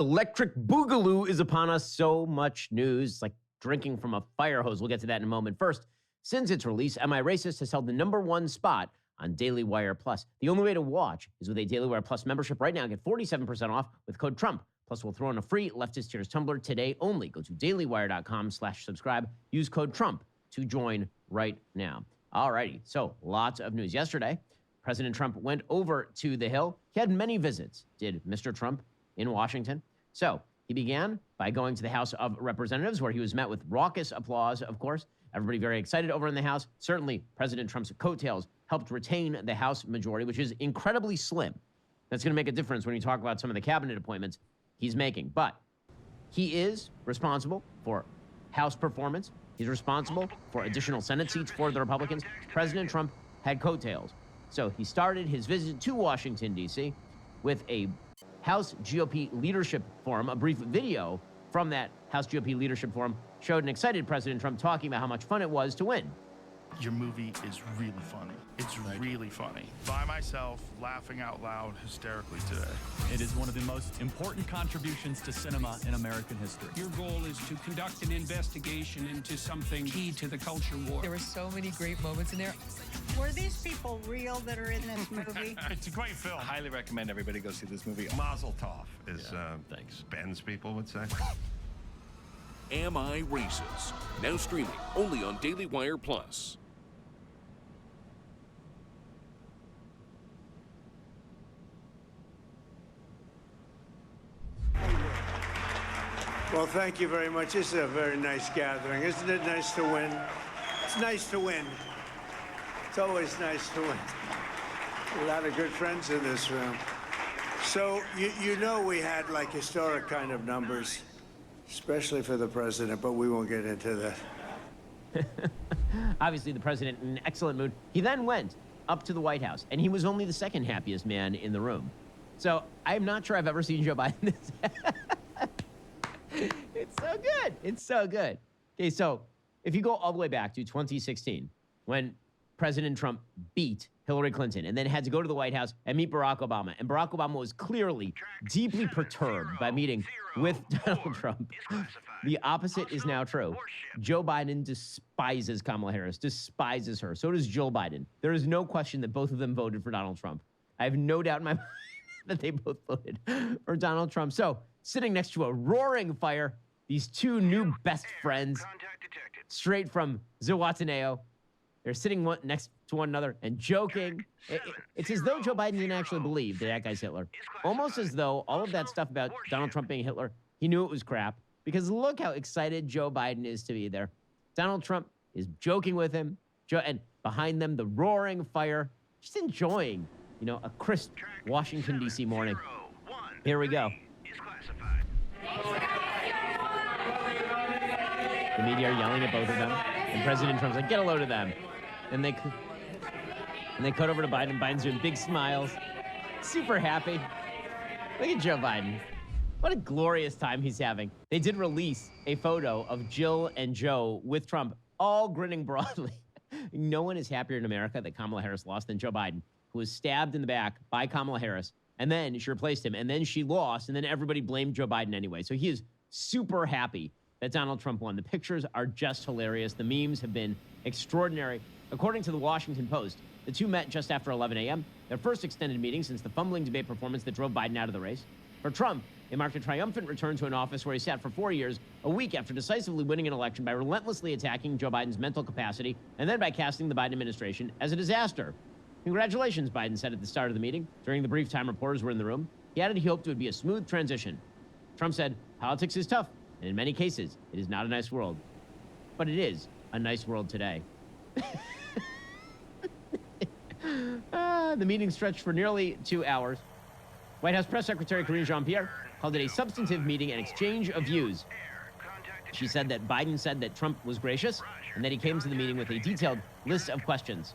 Electric Boogaloo is upon us. So much news, like drinking from a fire hose. We'll get to that in a moment. First, since its release, Am I Racist has held the #1 spot on Daily Wire Plus. The only way to watch is with a Daily Wire Plus membership right now. Get 47% off with code Trump. Plus, we'll throw in a free Leftist Tears tumbler today only. Go to dailywire.com/subscribe. Use code Trump to join right now. All righty. So lots of news. Yesterday, President Trump went over to the Hill. He had many visits, did Mr. Trump, in Washington. So he began by going to the House of Representatives, where he was met with raucous applause, of course. Everybody very excited over in the House. Certainly, President Trump's coattails helped retain the House majority, which is incredibly slim. That's going to make a difference when you talk about some of the cabinet appointments he's making. But he is responsible for House performance. He's responsible for additional Senate seats for the Republicans. President Trump had coattails. So he started his visit to Washington, D.C. with a House GOP Leadership Forum. A brief video from that House GOP Leadership Forum showed an excited President Trump talking about how much fun it was to win. Your movie is really funny. It's really funny. By myself, laughing out loud hysterically today. It is one of the most important contributions to cinema in American history. Your goal is to conduct an investigation into something key to the culture war. There were so many great moments in there. Were these people real that are in this movie? It's a great film. I highly recommend everybody go see this movie. Mazel tov, as thanks. Ben's people would say. Am I Racist? Now streaming only on Daily Wire Plus. Well, thank you very much. This is a very nice gathering. Isn't it nice to win? It's nice to win. It's always nice to win. A lot of good friends in this room. So, you know we had like historic kind of numbers, especially for the president, but we won't get into that. Obviously, the president in an excellent mood. He then went up to the White House, and he was only the second happiest man in the room. So I'm not sure I've ever seen Joe Biden this. It's so good. It's so good. Okay, so if you go all the way back to 2016, when President Trump beat Hillary Clinton and then had to go to the White House and meet Barack Obama, and Barack Obama was clearly deeply perturbed by meeting with Donald Trump, the opposite is now true. Joe Biden despises Kamala Harris, despises her. So does Joe Biden. There is no question that both of them voted for Donald Trump. I have no doubt in my mind that they both voted for Donald Trump. So, sitting next to a roaring fire, these two new best friends, straight from Zihuatanejo. They're sitting next to one another and joking. It's as though Joe Biden didn't actually believe that guy's Hitler. Almost as though all of that stuff about Donald Trump being Hitler, he knew it was crap. Because look how excited Joe Biden is to be there. Donald Trump is joking with him. And behind them, the roaring fire, just enjoying, a crisp Washington, D.C. morning. Here we go. The media are yelling at both of them. And President Trump's like, get a load of them. And they cut over to Biden. Biden's doing big smiles. Super happy. Look at Joe Biden. What a glorious time he's having. They did release a photo of Jill and Joe with Trump, all grinning broadly. No one is happier in America that Kamala Harris lost than Joe Biden, who was stabbed in the back by Kamala Harris. And then she replaced him. And then she lost. And then everybody blamed Joe Biden anyway. So he is super happy that Donald Trump won. The pictures are just hilarious. The memes have been extraordinary. According to the Washington Post, the two met just after 11 a.m., their first extended meeting since the fumbling debate performance that drove Biden out of the race. For Trump, it marked a triumphant return to an office where he sat for 4 years, a week after decisively winning an election by relentlessly attacking Joe Biden's mental capacity and then by casting the Biden administration as a disaster. Congratulations, Biden said at the start of the meeting. During the brief time reporters were in the room, he added he hoped it would be a smooth transition. Trump said, politics is tough, and in many cases, it is not a nice world. But it is a nice world today. The meeting stretched for nearly 2 hours. White House Press Secretary Karine Jean-Pierre called it a substantive meeting and exchange of views. She said that Biden said that Trump was gracious and that he came to the meeting with a detailed list of questions.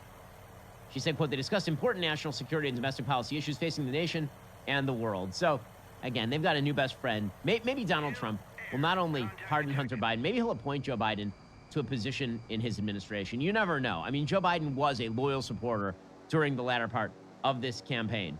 She said, quote, they discussed important national security and domestic policy issues facing the nation and the world. So, again, they've got a new best friend. Maybe Donald Trump will not only pardon Hunter Biden, maybe he'll appoint Joe Biden to a position in his administration. You never know. I mean, Joe Biden was a loyal supporter during the latter part of this campaign.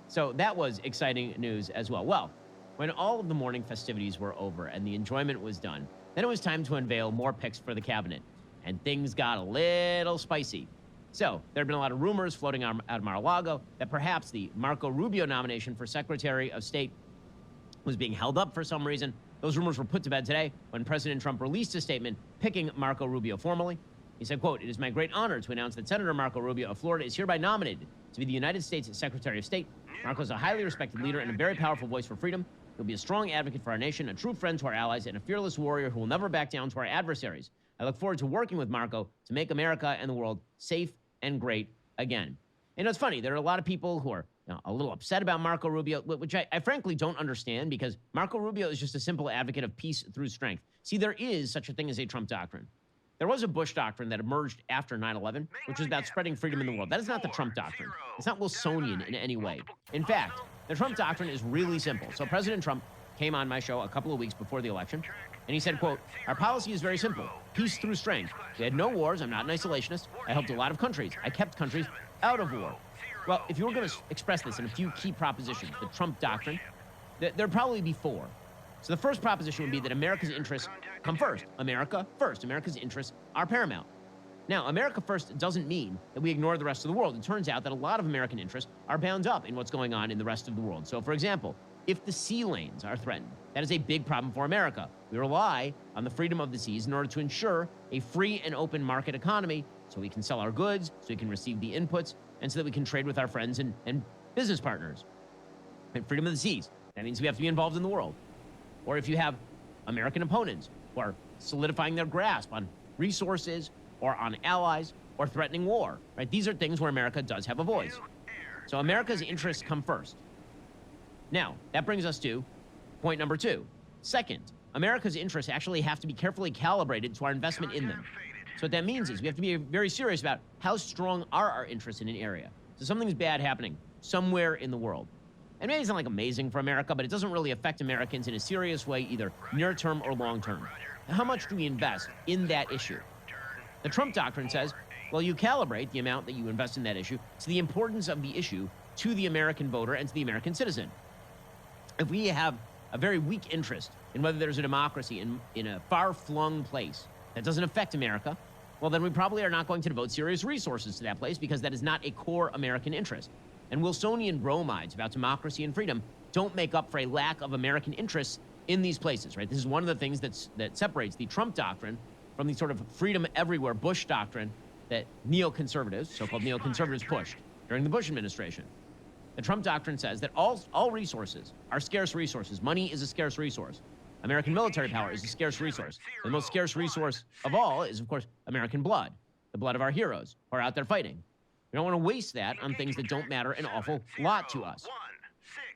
So that was exciting news as well. Well, When all of the morning festivities were over and the enjoyment was done, then it was time to unveil more picks for the cabinet. And things got a little spicy. So, there had been a lot of rumors floating out of Mar-a-Lago that perhaps the Marco Rubio nomination for Secretary of State was being held up for some reason. Those rumors were put to bed today when President Trump released a statement picking Marco Rubio formally. He said, quote, "It is my great honor to announce that Senator Marco Rubio of Florida is hereby nominated to be the United States Secretary of State. Marco is a highly respected leader and a very powerful voice for freedom. He'll be a strong advocate for our nation, a true friend to our allies, and a fearless warrior who will never back down to our adversaries. I look forward to working with Marco to make America and the world safe and great again." And it's funny, there are a lot of people who are a little upset about Marco Rubio, which I frankly don't understand, because Marco Rubio is just a simple advocate of peace through strength. See, there is such a thing as a Trump doctrine. There was a Bush doctrine that emerged after 9/11, which was about spreading freedom in the world. That is not the Trump doctrine. It's not Wilsonian in any way. In fact, the Trump doctrine is really simple. So President Trump came on my show a couple of weeks before the election, and he said, quote, "Our policy is very simple. Peace through strength. We had no wars. I'm not an isolationist. I helped a lot of countries. I kept countries out of war." Well, if you were going to express this in a few key propositions, the Trump doctrine, there'd probably be four. So the first proposition would be that America's interests come first. America first. America's interests are paramount. Now, America first doesn't mean that we ignore the rest of the world. It turns out that a lot of American interests are bound up in what's going on in the rest of the world. So, for example, if the sea lanes are threatened, that is a big problem for America. We rely on the freedom of the seas in order to ensure a free and open market economy so we can sell our goods, so we can receive the inputs, and so that we can trade with our friends and business partners. And freedom of the seas, that means we have to be involved in the world. Or if you have American opponents who are solidifying their grasp on resources or on allies or threatening war, right? These are things where America does have a voice. So America's interests come first. Now, that brings us to point number two. Second, America's interests actually have to be carefully calibrated to our investment in them. So what that means is we have to be very serious about how strong are our interests in an area. So something's bad happening somewhere in the world. And maybe it's not like amazing for America, but it doesn't really affect Americans in a serious way, either near term or long term. How much do we invest in that issue? The Trump doctrine says, well, you calibrate the amount that you invest in that issue to the importance of the issue to the American voter and to the American citizen. If we have a very weak interest in whether there's a democracy in a far-flung place that doesn't affect America, well, then we probably are not going to devote serious resources to that place because that is not a core American interest. And Wilsonian bromides about democracy and freedom don't make up for a lack of American interests in these places, right? This is one of the things that separates the Trump doctrine from the sort of freedom everywhere Bush doctrine that neoconservatives, so-called neoconservatives, pushed during the Bush administration. The Trump doctrine says that all resources are scarce resources. Money is a scarce resource. American military power is a scarce resource. The most scarce resource of all is, of course, American blood, the blood of our heroes who are out there fighting. We don't want to waste that on things that don't matter an awful lot to us.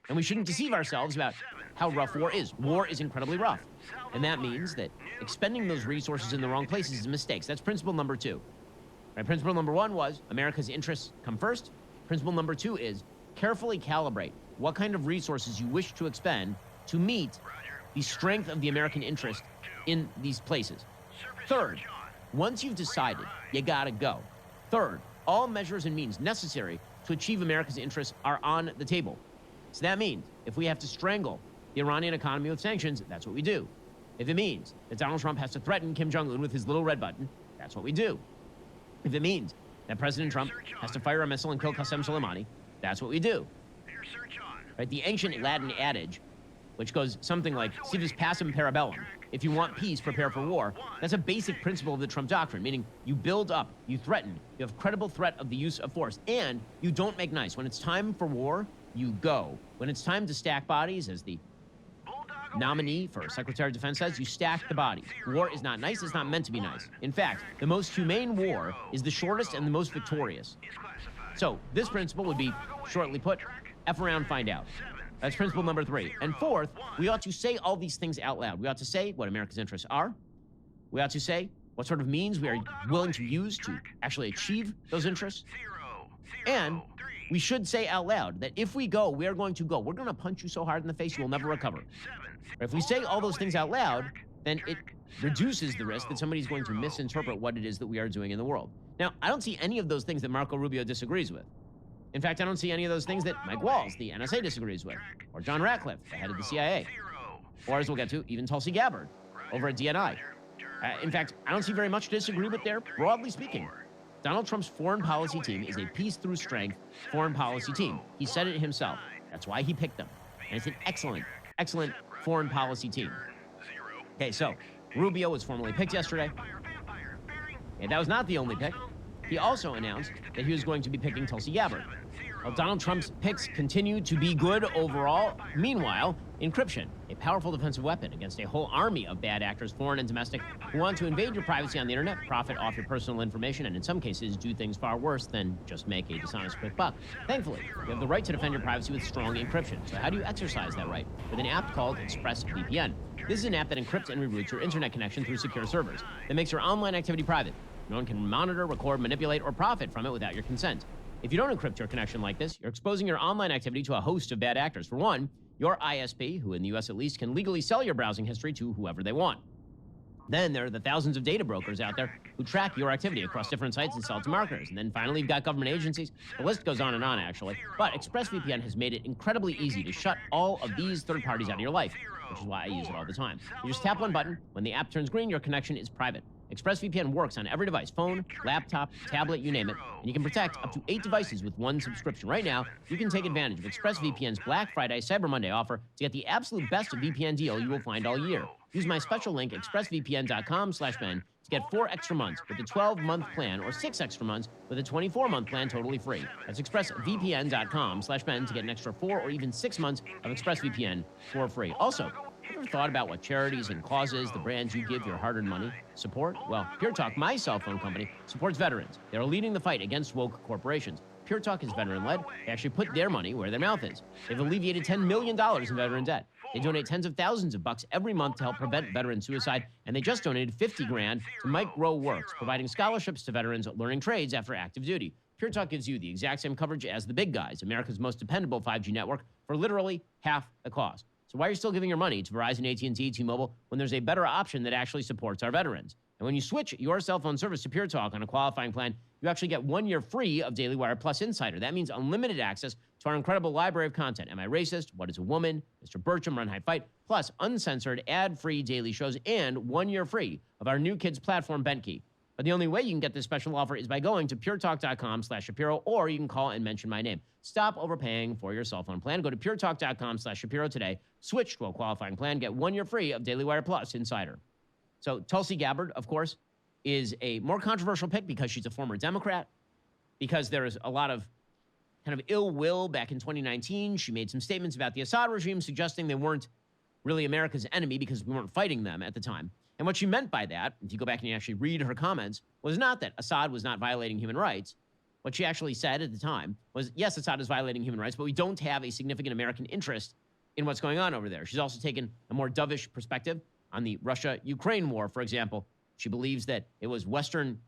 And we shouldn't deceive ourselves about how rough war is. War is incredibly rough. And that means that expending those resources in the wrong places is mistakes. That's principle number two. Right? Principle number one was America's interests come first. Principle number two is carefully calibrate what kind of resources you wish to expend to meet the strength of the American interest in these places. Third, once you've decided, you gotta go. Third, all measures and means necessary to achieve America's interests are on the table. So that means if we have to strangle the Iranian economy with sanctions, that's what we do. If it means that Donald Trump has to threaten Kim Jong-un with his little red button, that's what we do. If it means that President Trump has to fire a missile and kill Qasem Soleimani, that's what we do. Right? The ancient Latin adage, which goes something like, si vis pacem parabellum, if you want peace, prepare for war. That's a basic principle of the Trump doctrine, meaning you build up, you threaten, you have credible threat of the use of force, and you don't make nice. When it's time for war, you go. When it's time to stack bodies, as the nominee for Secretary of Defense says, you stack the bodies. War is not nice, it's not meant to be nice. In fact, the most humane war is the shortest and the most victorious. So this principle would be, shortly put, F around, find out. That's principle number three. And fourth, we ought to say all these things out loud. We ought to say what America's interests are. We ought to say what sort of means we are willing to use to actually achieve those interests. And we should say out loud that if we go, we are going to go. We're going to punch you so hard in the face, you will never recover. If we say all those things out loud, then it reduces the risk that somebody's going to misinterpret what it is that we are doing in the world. Now, I don't see any of those things that Marco Rubio disagrees with. In fact, I don't see any of those things that Mike Walls, the NSA, disagrees with, or John Ratcliffe, the head of the CIA, or as we'll get to, even Tulsi Gabbard over at DNI. In fact, I don't see very much to disagree with there, broadly speaking. Donald Trump's foreign policy team is a peace through strength foreign policy team. He said it himself. That's why he picked them. And it's an excellent, excellent foreign policy team. Okay, so Rubio was formally picked yesterday. And that was not the only pick. He also announced that he was going to be picking Tulsi Gabbard. Well, Donald Trump's picks continue to be good overall. Meanwhile, encryption, a powerful defensive weapon against a whole army of bad actors, foreign and domestic, who want to invade your privacy on the internet, profit off your personal information, and in some cases do things far worse than just make a dishonest quick buck. Thankfully, you have the right to defend your privacy with strong encryption. So how do you exercise that right? With an app called ExpressVPN. This is an app that encrypts and reroutes your internet connection through secure servers. That makes your online activity private. No one can monitor, record, manipulate, or profit from it without your consent. If you don't encrypt your connection like this, you're exposing your online activity to a host of bad actors. For one, your ISP, who in the US at least, can legally sell your browsing history to whoever they want. Then there are the thousands of data brokers out there who track your activity across different sites and sell it to marketers. And then finally, you've got government agencies. The list goes on, actually. But ExpressVPN has made it incredibly easy to shut all of these third parties out of your life, which is why I use it all the time. You just tap one button. When the app turns green, your connection is private. ExpressVPN works on every device, phone, laptop, tablet, you name it, and you can protect up to 8 devices with one subscription. Right now, you can take advantage of ExpressVPN's Black Friday Cyber Monday offer to get the absolute best VPN deal you will find all year. Use my special link, expressvpn.com/Ben, to get 4 extra months with a 12-month plan or 6 extra months with a 24-month plan totally free. That's expressvpn.com/Ben to get an extra 4 or even 6 months of ExpressVPN for free. Also, ever thought about what charities and causes the brands you give your hard-earned money support? Well, Pure Talk, my cell phone company, supports veterans. They're leading the fight against woke corporations. Pure Talk is veteran-led. They actually put their money where their mouth is. They've alleviated $10 million in veteran debt. They donate tens of thousands of bucks every month to help prevent veteran suicide, and they just donated $50 grand to Mike Grow Works, providing scholarships to veterans learning trades after active duty. Pure Talk gives you the exact same coverage as the big guys, America's most dependable 5G network, for literally half the cost. So why are you still giving your money to Verizon, AT&T, T-Mobile when there's a better option that actually supports our veterans? And when you switch your cell phone service to Pure Talk on a qualifying plan, you actually get 1 year free of Daily Wire Plus Insider. That means unlimited access to our incredible library of content. Am I Racist? What is a Woman? Mr. Burcham, Run, Hide, Fight, plus uncensored, ad-free daily shows and 1 year free of our new kids platform, Bentkey. But the only way you can get this special offer is by going to puretalk.com/Shapiro, or you can call and mention my name. Stop overpaying for your cell phone plan. Go to puretalk.com/Shapiro today. Switch to a qualifying plan. Get 1 year free of Daily Wire Plus Insider. So Tulsi Gabbard, of course, is a more controversial pick because she's a former Democrat, because there is a lot of kind of ill will back in 2019. She made some statements about the Assad regime suggesting they weren't really America's enemy because we weren't fighting them at the time. And what she meant by that, if you go back and you actually read her comments, was not that Assad was not violating human rights. What she actually said at the time was, yes, Assad is violating human rights, but we don't have a significant American interest in what's going on over there. She's also taken a more dovish perspective on the Russia-Ukraine war, for example. She believes that it was Western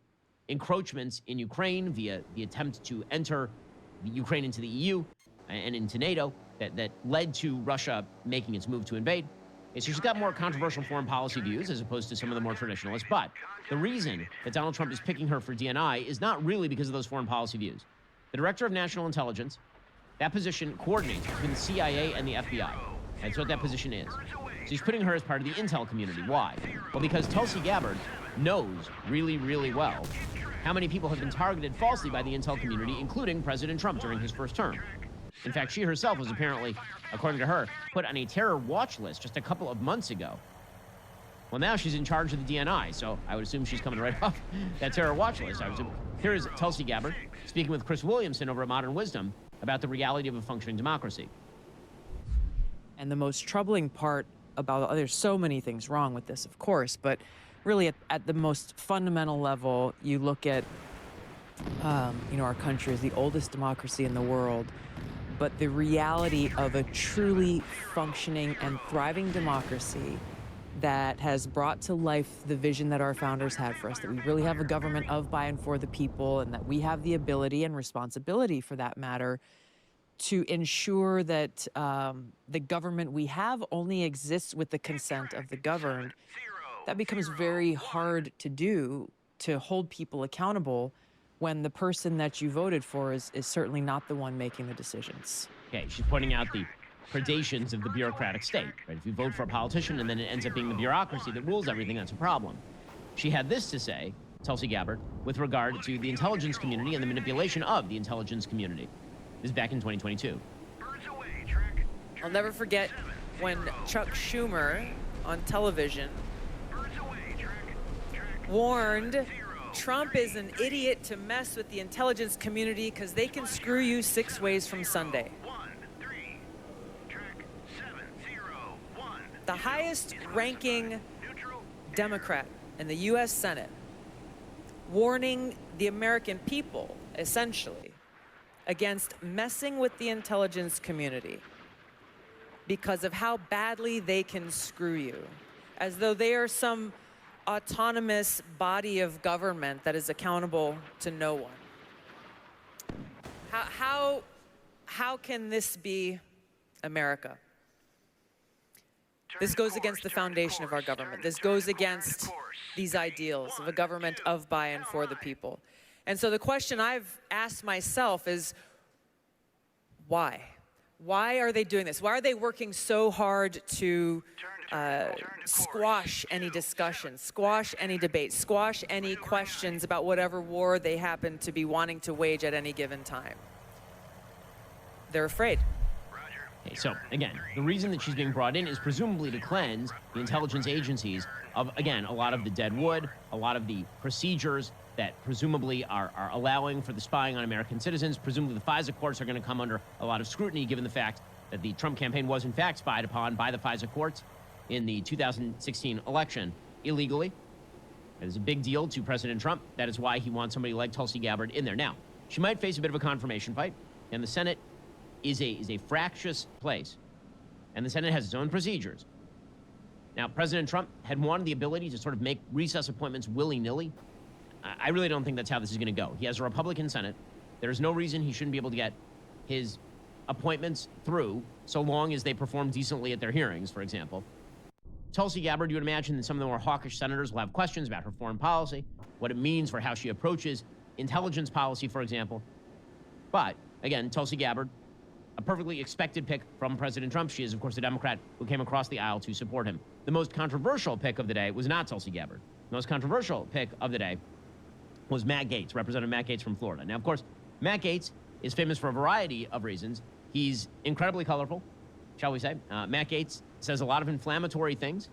encroachments in Ukraine via the attempt to enter Ukraine into the EU and into NATO that led to Russia making its move to invade. So she's got more controversial foreign policy views as opposed to some of the more traditionalists. But the reason that Donald Trump is picking her for DNI is not really because of those foreign policy views. The Director of National Intelligence, that position coordinates between the CIA and the FBI. That's what that position is. So he's putting her as part of the intel community. Why? Well, because Tulsi Gabbard knows really, really well how many people have been targeted falsely by the intel community, including President Trump during his first term. In fact, she herself was apparently, according to her, put on a terror watch list just a couple of months ago. Well, now she's in charge of the DNI, so I would assume she's coming right off that terror watch list. Here is Tulsi Gabbard speaking with Chris Williamson over at Modern Wisdom about the reality of a functioning democracy. And the most troubling part about, there's so many things wrong with this, of course, but really at the most fundamental level, you look at, our country is the oldest democracy in the world, but the reality of a truly functioning and thriving democracy that has brought to life the vision that our founders had for us, that we really have a government of, by, and for the people, and that we have the ability and responsibility, for that matter, to ensure that the government we have only exists with the consent of the governed. That becomes very hard to do, to hold people accountable when the person that you voted for is certainly not the one making the decisions. Okay, she's pointing out the predations of the bureaucratic state, right? If you vote for a politician and then it ends up being the bureaucracy that rules everything, that's a problem. She had this to say, Tulsi Gabbard, with regard to the intelligence community and the manipulation of the intelligence community. This is back in 2022. I'll never forget when Chuck Schumer on television warned Trump is an idiot to mess with the intelligence community because they can screw you 6 ways from Sunday. The highest ranking Democrat in the U.S. Senate warning the American people, essentially, against messing with the intelligence community because of how badly they can screw you, as though they are some autonomous body of government that is accountable to no one. How can this be America? This goes against the foundation of our government. This goes against these ideals of a government of, by, and for the people. And so the question I've asked myself is, why? Why are they doing this? Why are they working so hard to squash any discussion, squash any debate, squash any questions about whatever war they happen to be wanting to wage at any given time? They're afraid. Okay, so again, the reason that she's being brought in is presumably to cleanse the intelligence agencies of, again, a lot of the dead wood, a lot of the procedures that presumably are allowing for the spying on American citizens. Presumably the FISA courts are going to come under a lot of scrutiny given the fact that the Trump campaign was in fact spied upon by the FISA courts in the 2016 election illegally. It is a big deal to President Trump. That is why he wants somebody like Tulsi Gabbard in there. Now, she might face a bit of a confirmation fight, and the Senate is a fractious place, and the Senate has its own procedures. Now, President Trump had wanted the ability to sort of make recess appointments willy-nilly. I really don't think that's how this is going to go. He has a Republican Senate. There's no reason he shouldn't be able to get his appointments through so long as they perform decently at their hearings, for example. Tulsi Gabbard, you would imagine that some of the more hawkish senators will have questions about her foreign policy, what it means for how she approaches intelligence policy, for example. But, again, Tulsi Gabbard, a perfectly expected pick from President Trump. She is, of course, a Democrat who came across the aisle to support him. The most controversial pick of the day was not Tulsi Gabbard. The most controversial pick of the day was Matt Gaetz, Representative Matt Gaetz from Florida. Now, of course, Matt Gaetz is famous for a variety of reasons. He's incredibly colorful, shall we say. Matt Gaetz says a lot of inflammatory things,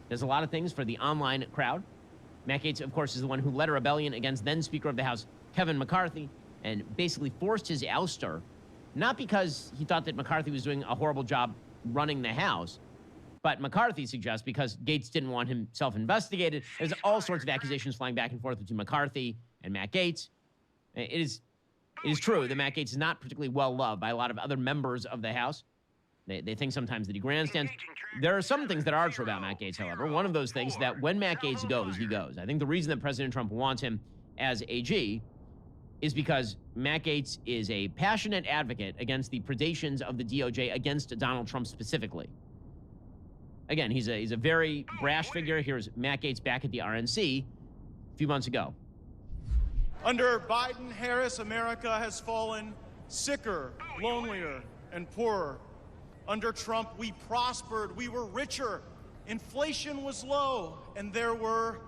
does a lot of things for the online crowd. Matt Gaetz, of course, is the one who led a rebellion against then Speaker of the House, Kevin McCarthy, and basically forced his ouster, not because he thought that McCarthy was doing a horrible job running the House, but McCarthy suggests because Gaetz didn't want himself investigated. There's all sorts of accusations flying back and forth between McCarthy and Matt Gaetz. It is true that Matt Gaetz is not particularly well loved by a lot of other members of the House. They think sometimes that he grandstands. There are some things that are true about Matt Gaetz, however. One of those things that when Matt Gaetz goes, he goes. I think the reason that President Trump wants him as AG is because Matt Gaetz is a passionate advocate against the predations of the DOJ against Donald Trump specifically. Again, he's a very brash figure. Here's Matt Gaetz back at the RNC a few months ago. Under Biden-Harris, America has fallen sicker, lonelier, and poorer. Under Trump, we prospered, we were richer, inflation was low, and there were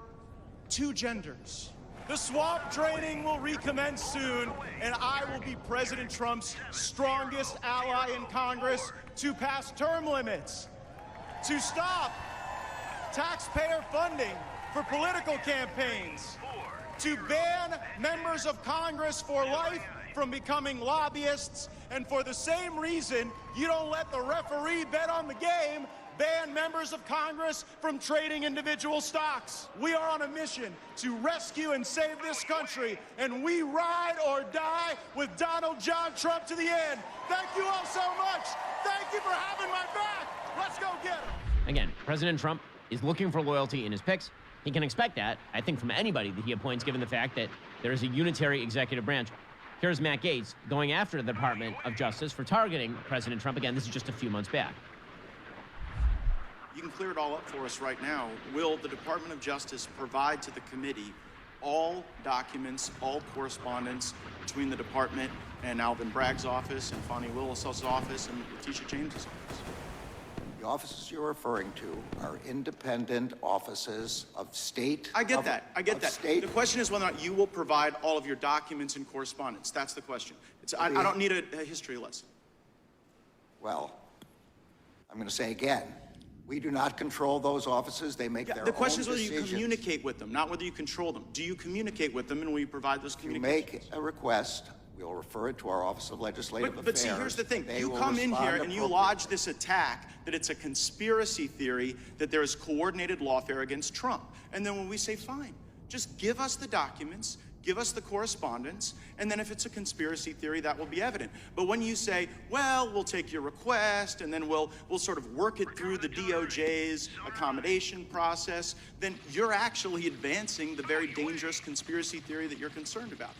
2 genders. The swamp draining will recommence soon, and I will be President Trump's strongest ally in Congress to pass term limits, to stop taxpayer funding for political campaigns, to ban members of Congress for life from becoming lobbyists, and for the same reason you don't let the referee bet on the game, ban members of Congress from trading individual stocks. We are on a mission to rescue and save this country, and we ride or die with Donald John Trump to the end. Thank you all so much. Thank you for having my back. Let's go get him. Again, President Trump is looking for loyalty in his picks. He can expect that, I think, from anybody that he appoints, given the fact that there is a unitary executive branch. Here's Matt Gaetz going after the Department of Justice for targeting President Trump. Again, this is just a few months back. You can clear it all up for us right now. Will the Department of Justice provide to the committee all documents, all correspondence between the department and Alvin Bragg's office and Fonnie Willis's office and Letitia James's office. The offices you're referring to are independent offices of state. I get that. I get that. State. The question is whether or not you will provide all of your documents and correspondence. That's the question. I don't need a history lesson. Well, I'm going to say again, we do not control those offices. They make their own decisions. The question is whether you communicate with them, not whether you control them. Do you communicate with them, and will you provide those communications? If you make a request, we'll refer it to our Office of Legislative Affairs. But see, here's the thing. You come in here and you lodge this attack that it's a conspiracy theory that there is coordinated lawfare against Trump. And then when we say, fine, just give us the documents, give us the correspondence, and then if it's a conspiracy theory, that will be evident. But when you say, well, we'll take your request, and then we'll sort of work it through the DOJ's accommodation process, then you're actually advancing the very dangerous conspiracy theory that you're concerned about.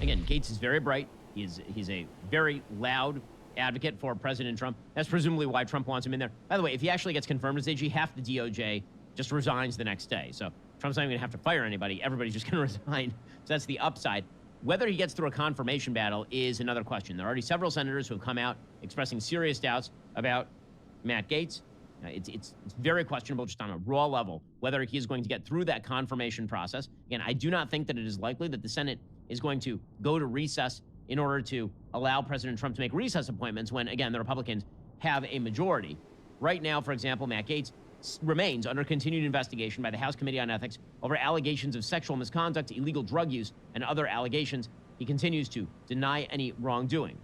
Again, Gates is very bright. He's a very loud advocate for President Trump. That's presumably why Trump wants him in there. By the way, if he actually gets confirmed as AG, half the DOJ just resigns the next day. So Trump's not even going to have to fire anybody. Everybody's just going to resign. So that's the upside. Whether he gets through a confirmation battle is another question. There are already several senators who have come out expressing serious doubts about Matt Gaetz. It's very questionable just on a raw level whether he is going to get through that confirmation process. Again, I do not think that it is likely that the Senate is going to go to recess in order to allow President Trump to make recess appointments when, again, the Republicans have a majority. Right now, for example, Matt Gaetz remains under continued investigation by the House Committee on Ethics over allegations of sexual misconduct, illegal drug use, and other allegations. He continues to deny any wrongdoing.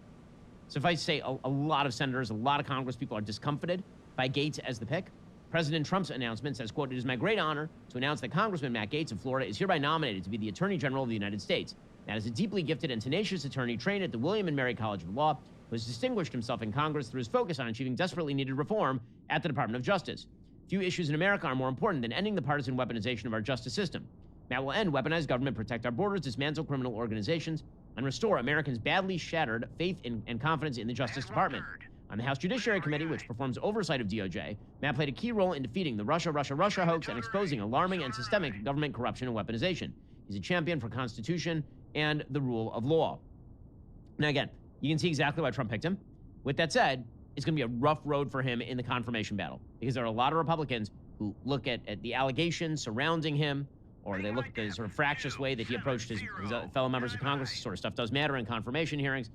Suffice to say, a lot of senators, a lot of Congress people are discomfited by Gaetz as the pick. President Trump's announcement says, quote, "It is my great honor to announce that Congressman Matt Gaetz of Florida is hereby nominated to be the Attorney General of the United States. Matt is a deeply gifted and tenacious attorney trained at the William and Mary College of Law, who has distinguished himself in Congress through his focus on achieving desperately needed reform at the Department of Justice. Few issues in America are more important than ending the partisan weaponization of our justice system. Matt will end weaponized government, protect our borders, dismantle criminal organizations, and restore Americans' badly shattered faith and confidence in the Justice Department." On the House Judiciary Committee, which performs oversight of DOJ, Matt played a key role in defeating the Russia hoax and exposing alarming and systemic government corruption and weaponization. He's a champion for Constitution and the rule of law. Now, again, you can see exactly why Trump picked him. With that said, it's going to be a rough road for him in the confirmation battle because there are a lot of Republicans who look at the allegations surrounding him, or they look at the sort of fractious way that he approached his fellow members of Congress. This sort of stuff does matter in confirmation hearings.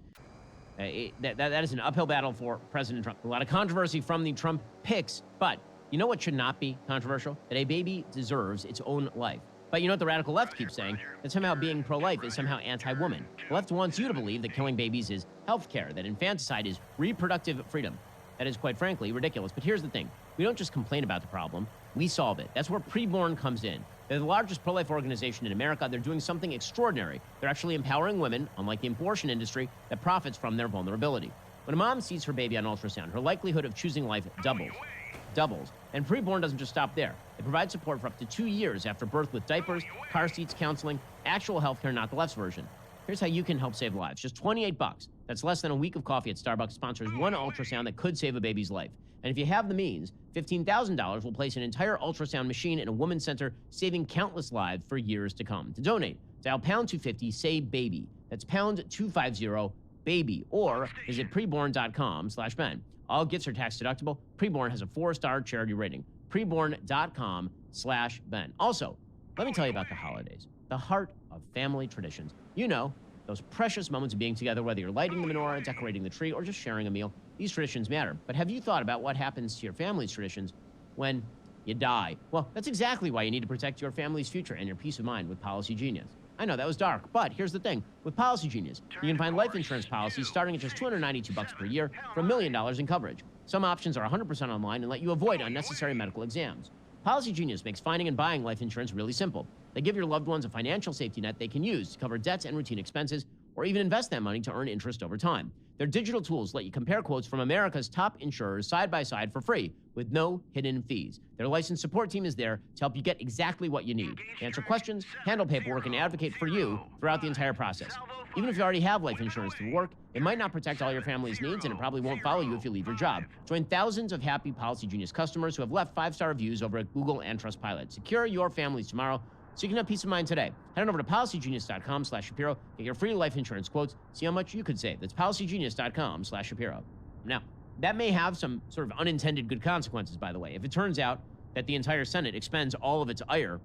That is an uphill battle for President Trump. A lot of controversy from the Trump picks, but you know what should not be controversial? That a baby deserves its own life. But you know what the radical left keeps saying? That somehow being pro-life is somehow anti-woman. The left wants you to believe that killing babies is health care, that infanticide is reproductive freedom. That is, quite frankly, ridiculous. But here's the thing. We don't just complain about the problem. We solve it. That's where Preborn comes in. They're the largest pro-life organization in America. They're doing something extraordinary. They're actually empowering women, unlike the abortion industry, that profits from their vulnerability. When a mom sees her baby on ultrasound, her likelihood of choosing life doubles. And Preborn doesn't just stop there. They provide support for up to 2 years after birth with diapers, car seats, counseling, actual health care, not the left's version. Here's how you can help save lives. Just $28. That's less than a week of coffee at Starbucks. Sponsors one ultrasound that could save a baby's life. And if you have the means, $15,000 will place an entire ultrasound machine in a women's center, saving countless lives for years to come. To donate, dial pound 250, say baby. That's pound 250, baby. Or visit preborn.com/Ben. All gifts are tax deductible. Preborn has a 4-star charity rating. Preborn.com/Ben. Also, let me tell you about the holidays, the heart of family traditions. You know, those precious moments of being together, whether you're lighting the menorah, decorating the tree, or just sharing a meal. These traditions matter. But have you thought about what happens to your family's traditions when you die? Well, that's exactly why you need to protect your family's future and your peace of mind with Policy Genius. I know that was dark, but here's the thing. With Policy Genius, you can find life insurance policies starting at just $292 per year for $1 million in coverage. Some options are 100% online and let you avoid unnecessary medical exams. Policy Genius makes finding and buying life insurance really simple. They give your loved ones a financial safety net they can use to cover debts and routine expenses, or even invest that money to earn interest over time. Their digital tools let you compare quotes from America's top insurers side by side for free with no hidden fees. Their licensed support team is there to help you get exactly what you need. To answer questions, handle paperwork, and advocate for you throughout the entire process. Even if you already have life insurance through work, it might not protect all your family's needs, and it probably won't follow you if you leave your job. Join thousands of happy Policy Genius customers who have left 5-star reviews over at Google and Trustpilot. Secure your family's tomorrow. so you can have peace of mind today. Head on over to policygenius.com/Shapiro. Get your free life insurance quotes. See how much you could save. That's policygenius.com/Shapiro. Now, that may have some sort of unintended good consequences, by the way. If it turns out that the entire Senate expends all of its ire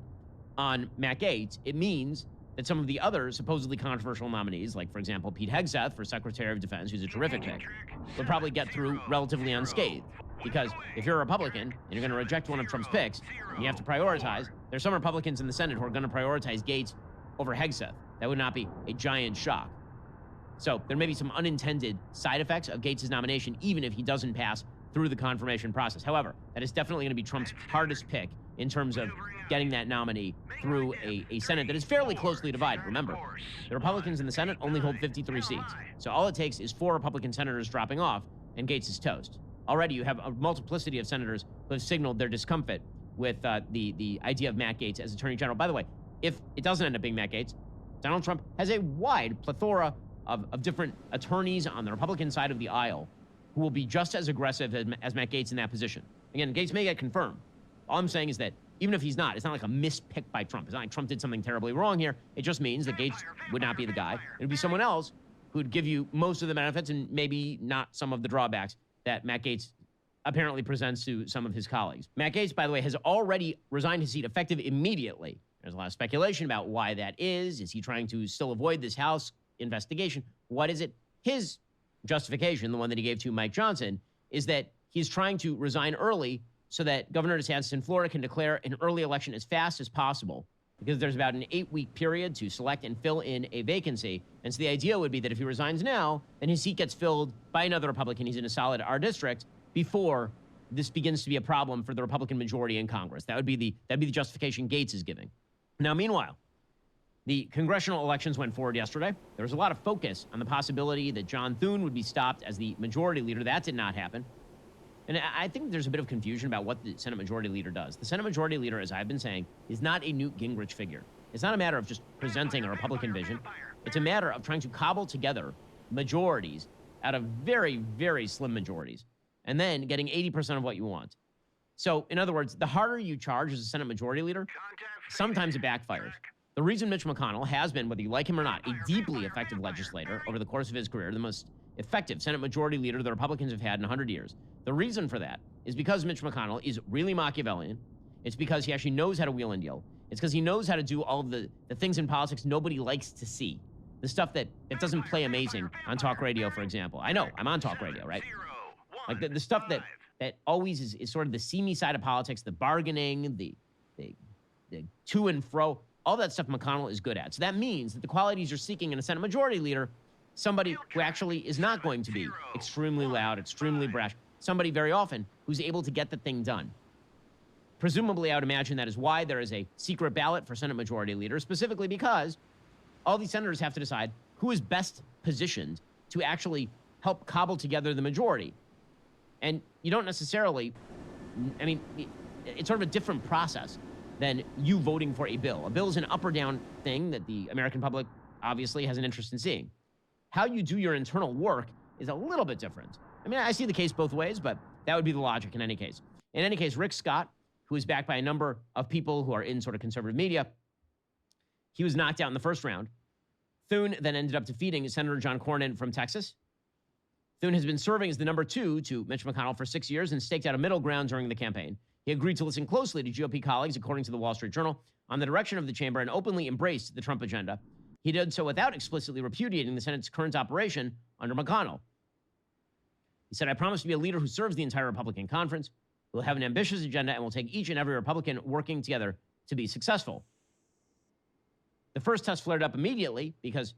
on Matt Gaetz, it means that some of the other supposedly controversial nominees, like, for example, Pete Hegseth for Secretary of Defense, who's a terrific pick, will probably get through relatively unscathed. Because if you're a Republican and you're going to reject one of Trump's picks, and you have to prioritize, there's some Republicans in the Senate who are going to prioritize Gaetz over Hegseth. That would not be a giant shock. So there may be some unintended side effects of Gaetz' nomination, even if he doesn't pass through the confirmation process. However, that is definitely going to be Trump's hardest pick in terms of getting that nominee through a Senate that is fairly closely divided. Remember, the Republicans in the Senate only hold 53 seats. So all it takes is 4 Republican senators dropping off, and Gaetz is toast. Already you have a multiplicity of senators who have signaled their discomfort with the idea of Matt Gaetz as Attorney General. By the way, if it doesn't end up being Matt Gaetz, Donald Trump has a wide plethora of different attorneys on the Republican side of the aisle who will be just as aggressive as Matt Gaetz in that position. Again, Gaetz may get confirmed. All I'm saying is that even if he's not, it's not like a mispick by Trump. It's not like Trump did something terribly wrong here. It just means that Gaetz would not be the guy. It would be someone else who would give you most of the benefits and maybe not some of the drawbacks that Matt Gaetz apparently presents to some of his colleagues. Matt Gaetz, by the way, has already resigned his seat effective immediately. There's a lot of speculation about why that is. Is he trying to still avoid this House investigation? What is it? His justification, the one that he gave to Mike Johnson, is that he's trying to resign early so that Governor DeSantis in Florida can declare an early election as fast as possible, because there's about an 8-week period to select and fill in a vacancy. And so the idea would be that if he resigns now, then his seat gets filled by another Republican. He's in a solid R district before this begins to be a problem for the Republican majority in Congress. That'd be the justification Gaetz is giving. Now, meanwhile, the congressional elections went forward yesterday. There was a lot of focus on the possibility that John Thune would be stopped as the majority leader. That did not happen. And I think there's a bit of confusion about what the Senate Majority Leader does. The Senate Majority Leader, as I've been saying, is not a Newt Gingrich figure. It's not a matter of just presenting a Republican vision. It's a matter of trying to cobble together majorities out of very, very slim majorities, and then getting 80% of what you want. So, in other words, the harder you charge as a Senate Majority Leader, sometimes it backfires. The reason Mitch McConnell has been, whether you like him or not, a deeply effective legislator over the course of his career, the most effective Senate Majority Leader the Republicans have had in 100 years. The reason for that is because Mitch McConnell is really Machiavellian. It's because he actually knows how to wheel and deal. It's because he knows how to do all of the things in politics nobody likes to see. The stuff that doesn't play amazing on talk radio, for example. I know, I'm on talk radio, right? Like the stuff that always is sort of the seamy side of politics, the bargaining, the to and fro, all that stuff McConnell is good at. So that means that the qualities you're seeking in a Senate Majority Leader, somebody who actually is not going to be extremely loud, extremely brash, somebody very often who's able to get the thing done. Presumably, I would imagine that is why there is a secret ballot for Senate Majority Leader, specifically because all these senators have to decide who is best positioned to actually help cobble together the majority. And you don't necessarily, I mean, it's sort of a different process than you voting for a bill. A bill is an up or down thing that the American public obviously has an interest in seeing. How you do your internal work is a little bit different. I mean, I see the case both ways, but that would be the logic in any case. In any case, Rick Scott, who is backed by a number of people who are in sort of conservative media, he was knocked out in the first round. Thune then ended up defeating Senator John Cornyn from Texas. Thune has been serving as the number 2 to Mitch McConnell for 6 years and staked out a middle ground during the campaign. He agreed to listen closely to GOP colleagues, according to the Wall Street Journal, on the direction of the chamber and openly embraced the Trump agenda. He did so without explicitly repudiating the Senate's current operation under McConnell. He said, "I promise to be a leader who serves the entire Republican conference, who will have an ambitious agenda, and will take each and every Republican working together to be successful." The first test flared up immediately because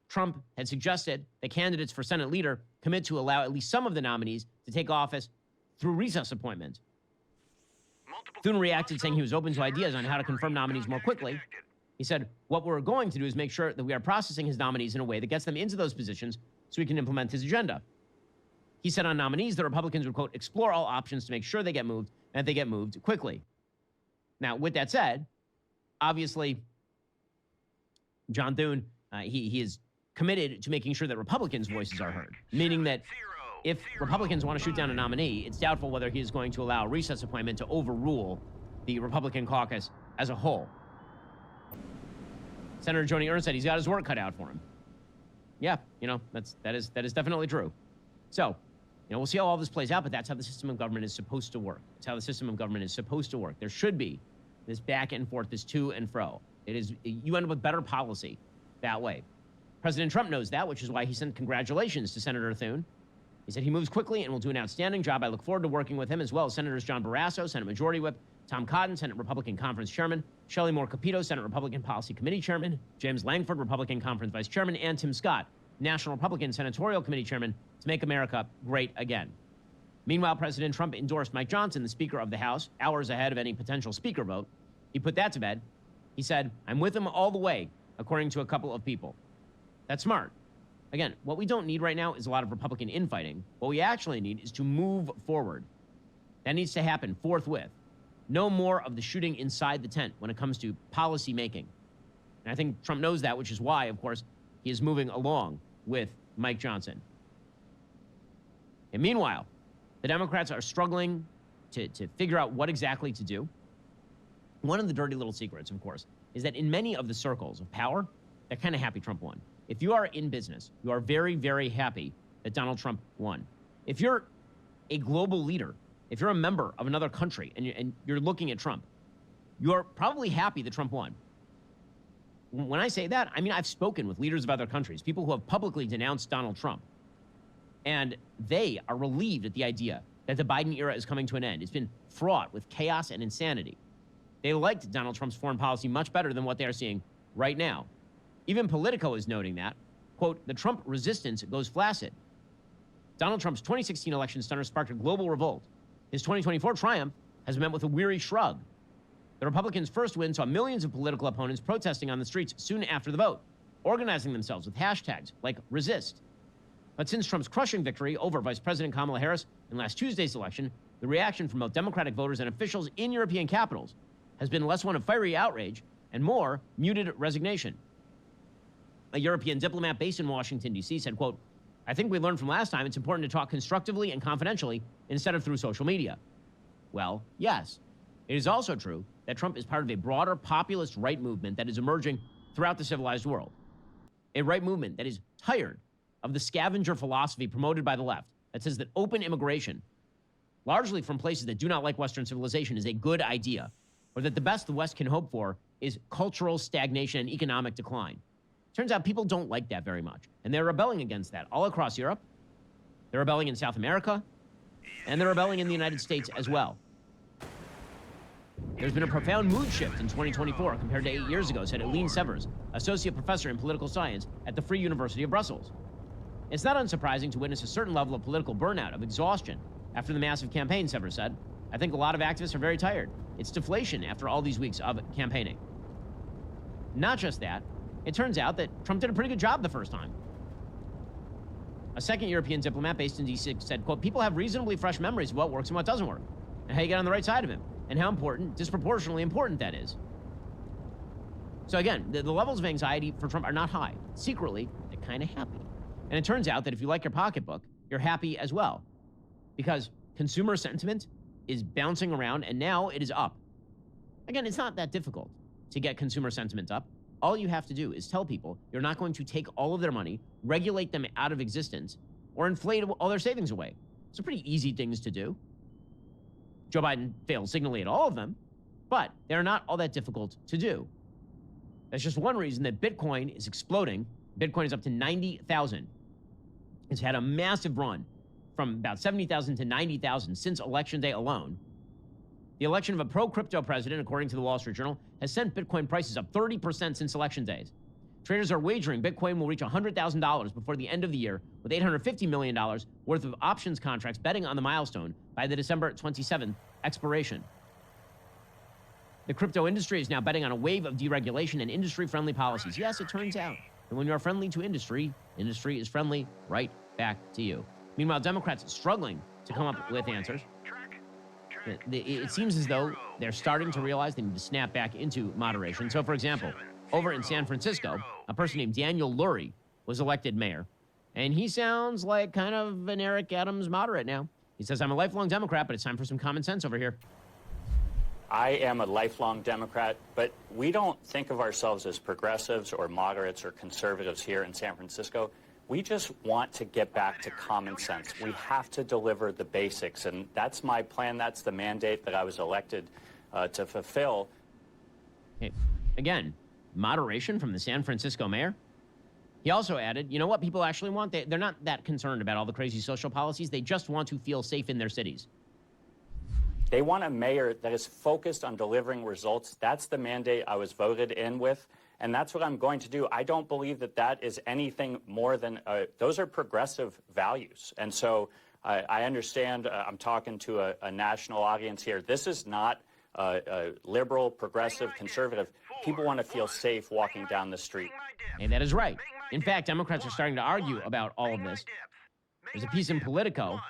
Trump had suggested that candidates for Senate leader commit to allow at least some of the nominees to take office through recess appointment. Thune reacted, saying he was open to ideas on how to confirm nominees more quickly. He said, "What we're going to do is make sure that we are processing his nominees in a way that gets them into those positions so he can implement his agenda." He said on nominees, the Republicans would, quote, "explore all options to make sure they get moved and that they get moved quickly." Now, with that said, obviously, John Thune, he is committed to making sure that Republicans' voices are heard, meaning that if Republicans want to shoot down a nominee, it's doubtful whether he is going to allow a recess appointment to overrule the Republican caucus as a whole. Senator Joni Ernst said he's got his work cut out for him. Yeah, that is definitely true. So, we'll see how all this plays out, but that's how the system of government is supposed to work. It's how the system of government is supposed to work. There should be this back and forth, this to and fro. You end up with better policy that way. President Trump knows that, which is why he sent congratulations to Senator Thune. He said he moves quickly and will do an outstanding job. I look forward to working with him, as well as Senators John Barrasso, Senate Majority Whip, Tom Cotton, Senate Republican Conference Chairman, Shelley Moore Capito, Senate Republican Policy Committee Chairman, James Langford, Republican Conference Vice Chairman, and Tim Scott, National Republican Senatorial Committee Chairman, to make America great again. Meanwhile, President Trump endorsed Mike Johnson, the Speaker of the House, hours ahead of any potential Speaker vote. He put that to bed. He said, I'm with him all the way, according to a couple of people. That's smart. Again, what we don't need right now is a lot of Republican infighting. What we actually need is to move forward. That needs to happen forthwith. No more of the shooting inside the tent when it comes to policy making. And I think Trump knows that, which is why, of course, he is moving along with Mike Johnson. And meanwhile, the Democrats are struggling to figure out what exactly to do. One of the dirty little secrets, of course, is that in many of the circles of power, they're kind of happy Trump won. If you are in business, you are very, very happy that Donald Trump won. If you're a global leader, if you're a member of another country and you're looking at Trump, you're probably happy that Trump won. When I say that, I mean I've spoken with leaders of other countries, people who have publicly denounced Donald Trump, and they are relieved at the idea that the Biden era is coming to an end. It's been fraught with chaos and insanity. They liked Donald Trump's foreign policy much better than what they are seeing right now. Even Politico is noting that, quote, the Trump resistance goes flaccid. Donald Trump's 2016 election stunner sparked a global revolt. His 2024 triumph has been met with a weary shrug. The Republicans' first win saw millions of political opponents protesting on the streets soon after the vote, organizing themselves with hashtags like resist. But since Trump's crushing victory over Vice President Kamala Harris in last Tuesday's election, the reaction from both Democratic voters and officials in European capitals has been less one of fiery outrage and more muted resignation. A European diplomat based in Washington, D.C. said, quote, I think we learned from last time it's important to talk constructively and confidentially instead of through social media. Well, yes. It is also true that Trump is part of a broader populist right movement that is emerging throughout the civilized world. A right movement that is tired of the scavenger philosophy promoted by the left that says that open immigration, largely from places that do not like Western civilization, is a good idea, or that the best the West can hope for is cultural stagnation and economic decline. Turns out people don't like that very much, and they're rebelling against that all across Europe. They're rebelling in South America, and they're rebelling in the United States as well. There's been a profound mood shift in 2024 compared to 8 years ago, said Eline Severs, associate professor in political science at the Free University of Brussels. It's not unsurprising to witness a certain level of political burnout, of exhaustion, after the massive campaign, Severs said. I think a lot of activists are very tired. It's deflation after all these weeks of campaigning. Not just that, it turns out that Trump did a pretty good job the first time. A second European diplomat based in D.C. said, quote, people have reasonably fresh memories of what works and what doesn't work, and how you get on the right side of him, and how important, disproportionately important that is. So again, the levels of anxiety for Trump are not high. Secretly, they're kind of happy. And it turns out that if you like your pocketbook, you're happy as well. Because consumer sentiment is bouncing around, and now it is up. Again, it's not that difficult to get consumer sentiment up. All you have to do is tell people you're not going to take all of their money, regulate them out of existence, or inflate all their savings away. It's pretty easy things to do. Joe Biden failed signally at all of them, but they're not all that difficult to do. That's just one reason that Bitcoin is exploding. Bitcoin is up to 90,000. It's had a massive run from about 70,000 to 90,000 since Election Day alone. The election of a pro-crypto president, according to the Wall Street Journal, has sent Bitcoin prices up 30% since election days. Traders are wagering Bitcoin will reach $100,000 before the end of the year, with $850 million worth of options contracts betting on the milestone by the December 27th expiration. The crypto industry is now betting on a wave of deregulation and industry-friendly policies. Yes, it turns out that when you're friendly to industry, industry is friendly right back to you. Meanwhile, Democrats are struggling to come up with answers. It seems as though they're starting to realize they need to snap back into moderation. So, for example, over in San Francisco, a person named Daniel Lurie was elected mayor, and he sounds like kind of an Eric Adams moderate now. He says, I'm a lifelong Democrat, but it's time for some common sense over here. I am a lifelong Democrat, but we don't think of ourselves as progressives or moderates or conservatives here in San Francisco. We just want to get back to common sense. We have to deliver the basics, and that's my plan. That's the mandate that I was elected to fulfill. Hey, again, moderation from the San Francisco mayor. He also added, you know what people actually want? They're not that concerned about all the crazy social policies. They just want to feel safe in their cities. They want a mayor that is focused on delivering results. That's the mandate I was voted in with, and that's what I'm going to do. I don't believe that that is anything more than, those are progressive values. And so I understand I'm talking to a national audience here. This is not liberal, progressive, conservative. People want to feel safe walking down the street. And that is right. In fact, Democrats are starting to argue about all of this. There's a piece in Politico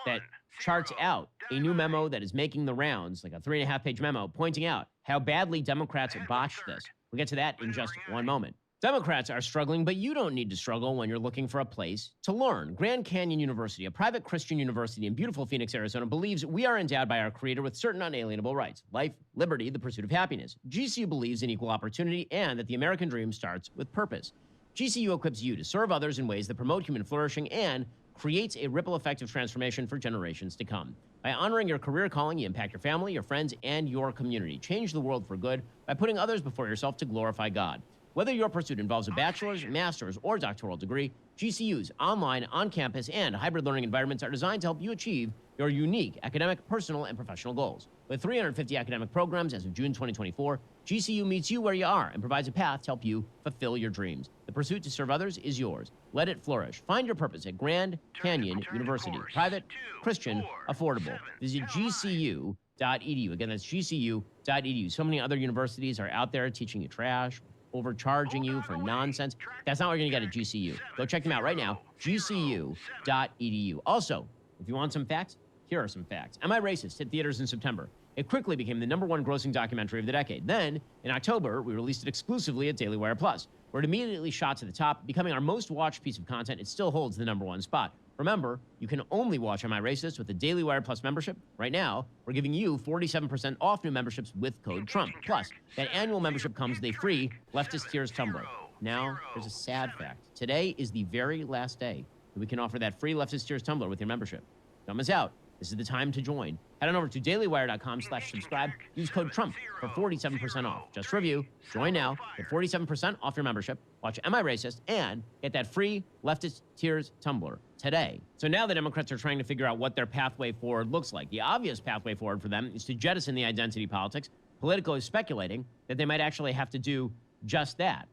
that charts out a new memo that is making the rounds, like a 3.5-page memo, pointing out how badly Democrats botched this. We'll get to that in just one moment. Democrats are struggling, but you don't need to struggle when you're looking for a place to learn. Grand Canyon University, a private Christian university in beautiful Phoenix, Arizona, believes we are endowed by our Creator with certain unalienable rights: life, liberty, the pursuit of happiness. GCU believes in equal opportunity and that the American dream starts with purpose. GCU equips you to serve others in ways that promote human flourishing and creates a ripple effect of transformation for generations to come. By honoring your career calling, you impact your family, your friends, and your community. Change the world for good by putting others before yourself to glorify God. Whether your pursuit involves a bachelor's, master's, or doctoral degree, GCU's online, on-campus, and hybrid learning environments are designed to help you achieve your unique academic, personal, and professional goals. With 350 academic programs as of June 2024, GCU meets you where you are and provides a path to help you fulfill your dreams. The pursuit to serve others is yours. Let it flourish. Find your purpose at Grand Canyon University. Private, Christian, affordable. Visit gcu.edu. Again, that's gcu.edu. So many other universities are out there teaching you trash, overcharging you for nonsense. That's not what you're going to get at GCU. Go check them out right now, gcu.edu. Also, if you want some facts, here are some facts. Am I Racist hit theaters in September. It quickly became the #1 grossing documentary of the decade. Then, in October, we released it exclusively at Daily Wire Plus, where it immediately shot to the top, becoming our most watched piece of content. It still holds the #1 spot. Remember, you can only watch Am I Racist with the Daily Wire Plus membership. Right now, we're giving you 47% off new memberships with code Trump. Plus, that annual membership comes with a free Leftist Tears tumbler. Now, there's a sad fact. Today is the very last day that we can offer that free Leftist Tears tumbler with your membership. Don't miss out. This is the time to join. Head on over to dailywire.com/subscribe. Use code Trump for 47% off. Just review. Join now. Get 47% off your membership. Watch Am I Racist? And get that free Leftist Tears tumbler today. So now the Democrats are trying to figure out what their pathway forward looks like. The obvious pathway forward for them is to jettison the identity politics. Politico is speculating that they might actually have to do just that.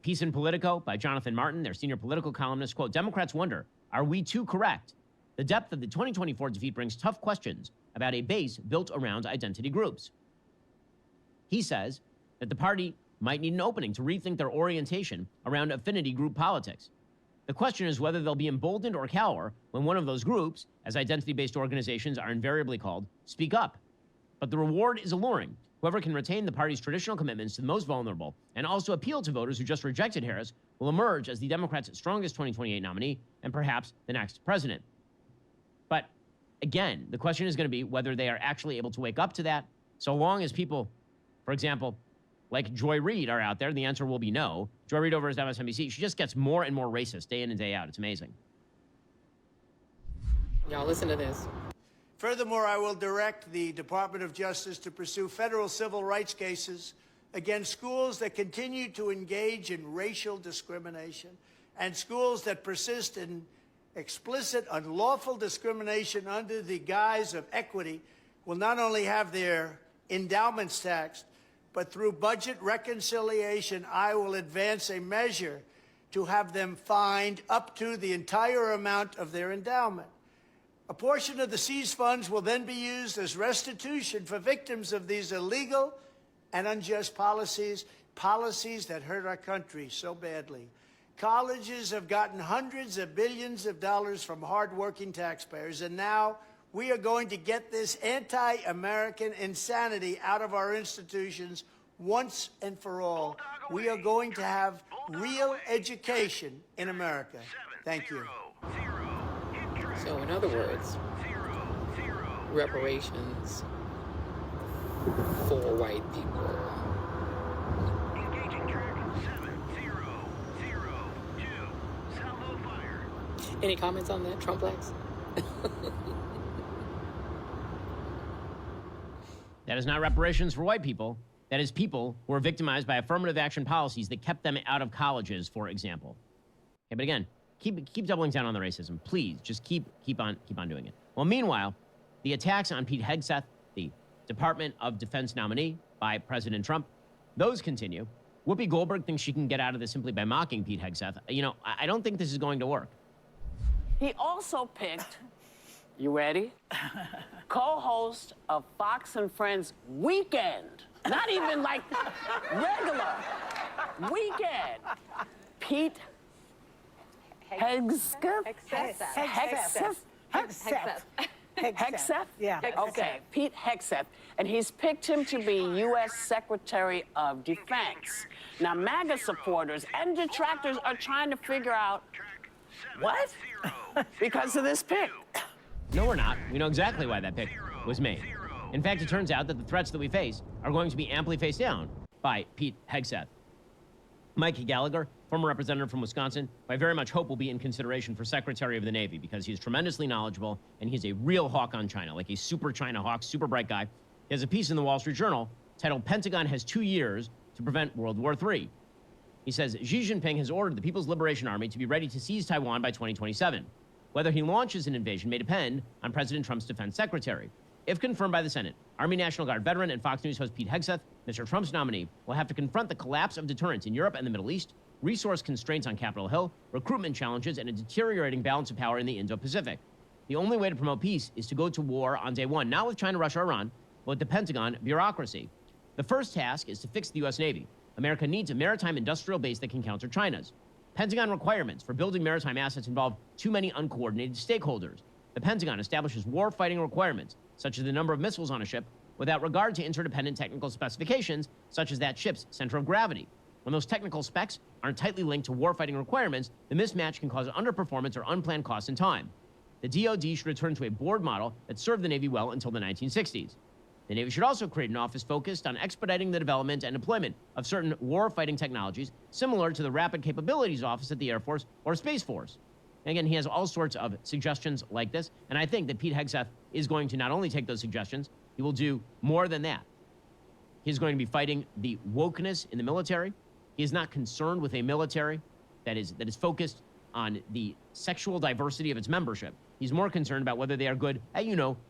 Piece in Politico by Jonathan Martin, their senior political columnist, quote, Democrats wonder, are we too correct? The depth of the 2024 defeat brings tough questions about a base built around identity groups. He says that the party might need an opening to rethink their orientation around affinity group politics. The question is whether they'll be emboldened or cower when one of those groups, as identity-based organizations are invariably called, speak up. But the reward is alluring. Whoever can retain the party's traditional commitments to the most vulnerable and also appeal to voters who just rejected Harris will emerge as the Democrats' strongest 2028 nominee and perhaps the next president. But again, the question is going to be whether they are actually able to wake up to that. So long as people, for example, like Joy Reid are out there, the answer will be no. Joy Reid over at MSNBC, she just gets more and more racist day in and day out. It's amazing. Y'all listen to this. Furthermore, I will direct the Department of Justice to pursue federal civil rights cases against schools that continue to engage in racial discrimination and schools that persist in explicit, unlawful discrimination under the guise of equity will not only have their endowments taxed, but through budget reconciliation, I will advance a measure to have them fined up to the entire amount of their endowment. A portion of the seized funds will then be used as restitution for victims of these illegal and unjust policies that hurt our country so badly. Colleges have gotten hundreds of billions of dollars from hardworking taxpayers, and now we are going to get this anti-American insanity out of our institutions once and for all. We are going to have real education in America. Thank you. So in other words, reparations for white people. Engaging track 7002. Salvo fire. Any comments on that, Trumplex? That is not reparations for white people. That is people who are victimized by affirmative action policies that kept them out of colleges, for example. Okay, but again, keep doubling down on the racism. Please, just keep on doing it. Well, meanwhile, the attacks on Pete Hegseth, the Department of Defense nominee by President Trump, those continue. Whoopi Goldberg thinks she can get out of this simply by mocking Pete Hegseth. You know, I don't think this is going to work. He also picked, you ready? Co-host of Fox and Friends Weekend. Not even like regular. Weekend. Pete Hegseth? Hegseth? Yeah. Okay, Pete Hegseth. And he's picked him to be U.S. Secretary of Defense. Now, MAGA supporters and detractors are trying to figure out, what? Because of this pick. No, we're not. We know exactly why that pick was made. In fact, it turns out that the threats that we face are going to be amply faced down by Pete Hegseth. Mike Gallagher, former representative from Wisconsin, who I very much hope will be in consideration for Secretary of the Navy because he's tremendously knowledgeable and he's a real hawk on China, like a super China hawk, super bright guy. He has a piece in the Wall Street Journal titled "Pentagon Has 2 Years to Prevent World War III." He says Xi Jinping has ordered the People's Liberation Army to be ready to seize Taiwan by 2027. Whether he launches an invasion may depend on President Trump's defense secretary. If confirmed by the Senate, Army National Guard veteran and Fox News host Pete Hegseth, Mr. Trump's nominee, will have to confront the collapse of deterrence in Europe and the Middle East, resource constraints on Capitol Hill, recruitment challenges, and a deteriorating balance of power in the Indo-Pacific. The only way to promote peace is to go to war on day one, not with China, Russia, Iran, but with the Pentagon bureaucracy. The first task is to fix the U.S. Navy. America needs a maritime industrial base that can counter China's. Pentagon requirements for building maritime assets involve too many uncoordinated stakeholders. The Pentagon establishes war-fighting requirements, such as the number of missiles on a ship, without regard to interdependent technical specifications, such as that ship's center of gravity. When those technical specs aren't tightly linked to war-fighting requirements, the mismatch can cause underperformance or unplanned costs and time. The DoD should return to a board model that served the Navy well until the 1960s. The Navy should also create an office focused on expediting the development and deployment of certain war-fighting technologies, similar to the Rapid Capabilities Office at the Air Force or Space Force. And again, he has all sorts of suggestions like this, and I think that Pete Hegseth is going to not only take those suggestions, he will do more than that. He's going to be fighting the wokeness in the military. He is not concerned with a military that is focused on the sexual diversity of its membership. He's more concerned about whether they are good at,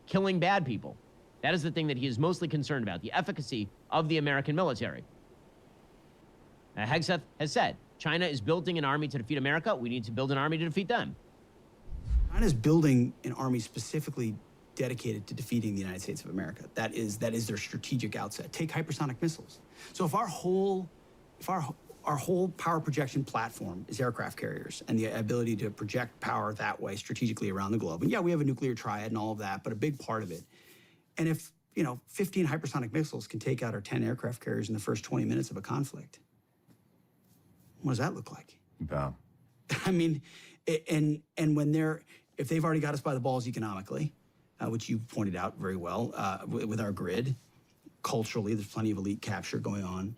killing bad people. That is the thing that he is mostly concerned about, the efficacy of the American military. Hegseth has said, China is building an army to defeat America. We need to build an army to defeat them. China's building an army specifically dedicated to defeating the United States of America. That is their strategic outset. Take hypersonic missiles. So if our whole power projection platform is aircraft carriers and the ability to project power that way strategically around the globe, and yeah, we have a nuclear triad and all of that, but a big part of it. And if, 15 hypersonic missiles can take out our 10 aircraft carriers in the first 20 minutes of a conflict, what does that look like? Yeah. I mean, and if they've already got us by the balls economically, which you pointed out very well, with our grid, culturally, there's plenty of elite capture going on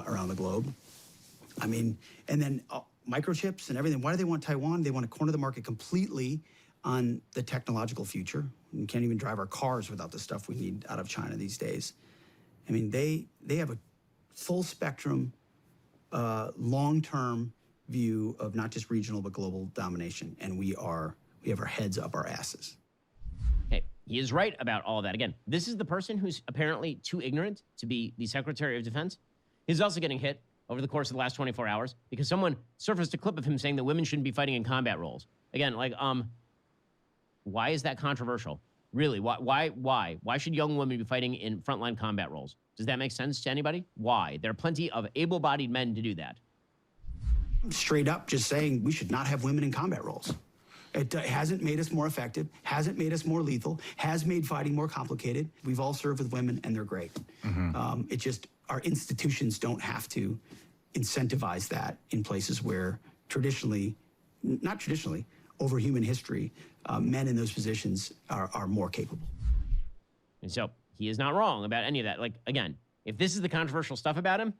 around the globe. I mean, and then microchips and everything. Why do they want Taiwan? They want to corner the market completely on the technological future. We can't even drive our cars without the stuff we need out of China these days. I mean, they have a full spectrum, long-term view of not just regional but global domination, and we have our heads up our asses. Hey, he is right about all of that. Again, this is the person who's apparently too ignorant to be the Secretary of Defense. He's also getting hit over the course of the last 24 hours because someone surfaced a clip of him saying that women shouldn't be fighting in combat roles. Again, why is that controversial? Really, why should young women be fighting in frontline combat roles? Does that make sense to anybody? Why? There are plenty of able-bodied men to do that. Straight up just saying we should not have women in combat roles. It hasn't made us more effective, hasn't made us more lethal, has made fighting more complicated. We've all served with women, and they're great. It just, our institutions don't have to incentivize that in places where not traditionally, over human history, men in those positions are more capable. And so he is not wrong about any of that. Like, again, if this is the controversial stuff about him,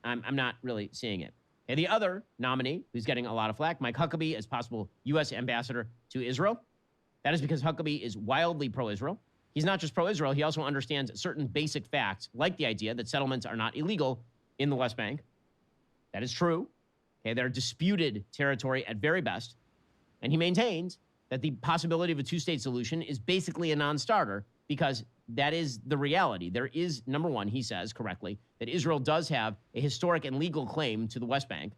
I'm not really seeing it. And the other nominee who's getting a lot of flack, Mike Huckabee, as possible U.S. ambassador to Israel. That is because Huckabee is wildly pro-Israel. He's not just pro-Israel, he also understands certain basic facts, like the idea that settlements are not illegal in the West Bank. That is true. Okay, they're disputed territory at very best. And he maintains that the possibility of a two-state solution is basically a non-starter because that is the reality. There is, number one, he says correctly, that Israel does have a historic and legal claim to the West Bank.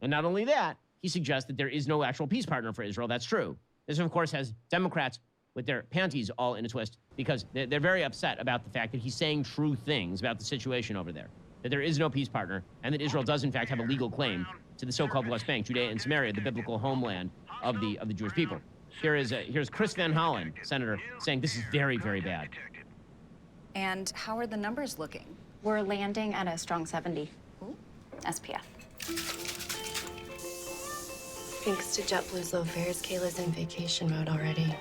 And not only that, he suggests that there is no actual peace partner for Israel. That's true. This, of course, has Democrats with their panties all in a twist because they're very upset about the fact that he's saying true things about the situation over there, that there is no peace partner, and that Israel does, in fact, have a legal claim to the so-called West Bank, Judea and Samaria, the biblical homeland of the Jewish people. Here's Chris Van Hollen, senator, saying this is very, very bad. And how are the numbers looking? We're landing at a strong 70 SPF. Thanks to JetBlue's low fares, Kayla's in vacation mode already.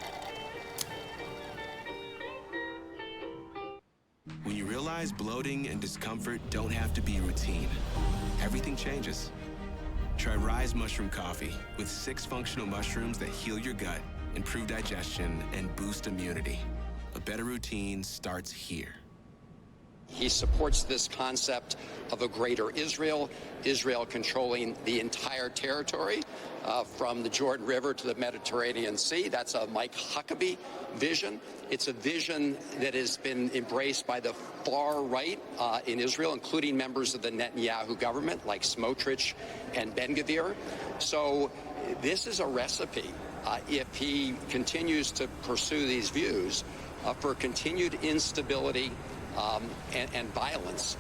When you realize bloating and discomfort don't have to be routine, everything changes. Try Rise Mushroom Coffee with 6 functional mushrooms that heal your gut, improve digestion, and boost immunity. A better routine starts here. He supports this concept of a greater Israel, Israel controlling the entire territory from the Jordan River to the Mediterranean Sea. That's a Mike Huckabee vision. It's a vision that has been embraced by the far right in Israel, including members of the Netanyahu government like Smotrich and Ben-Gvir. So this is a recipe, if he continues to pursue these views, for continued instability and violence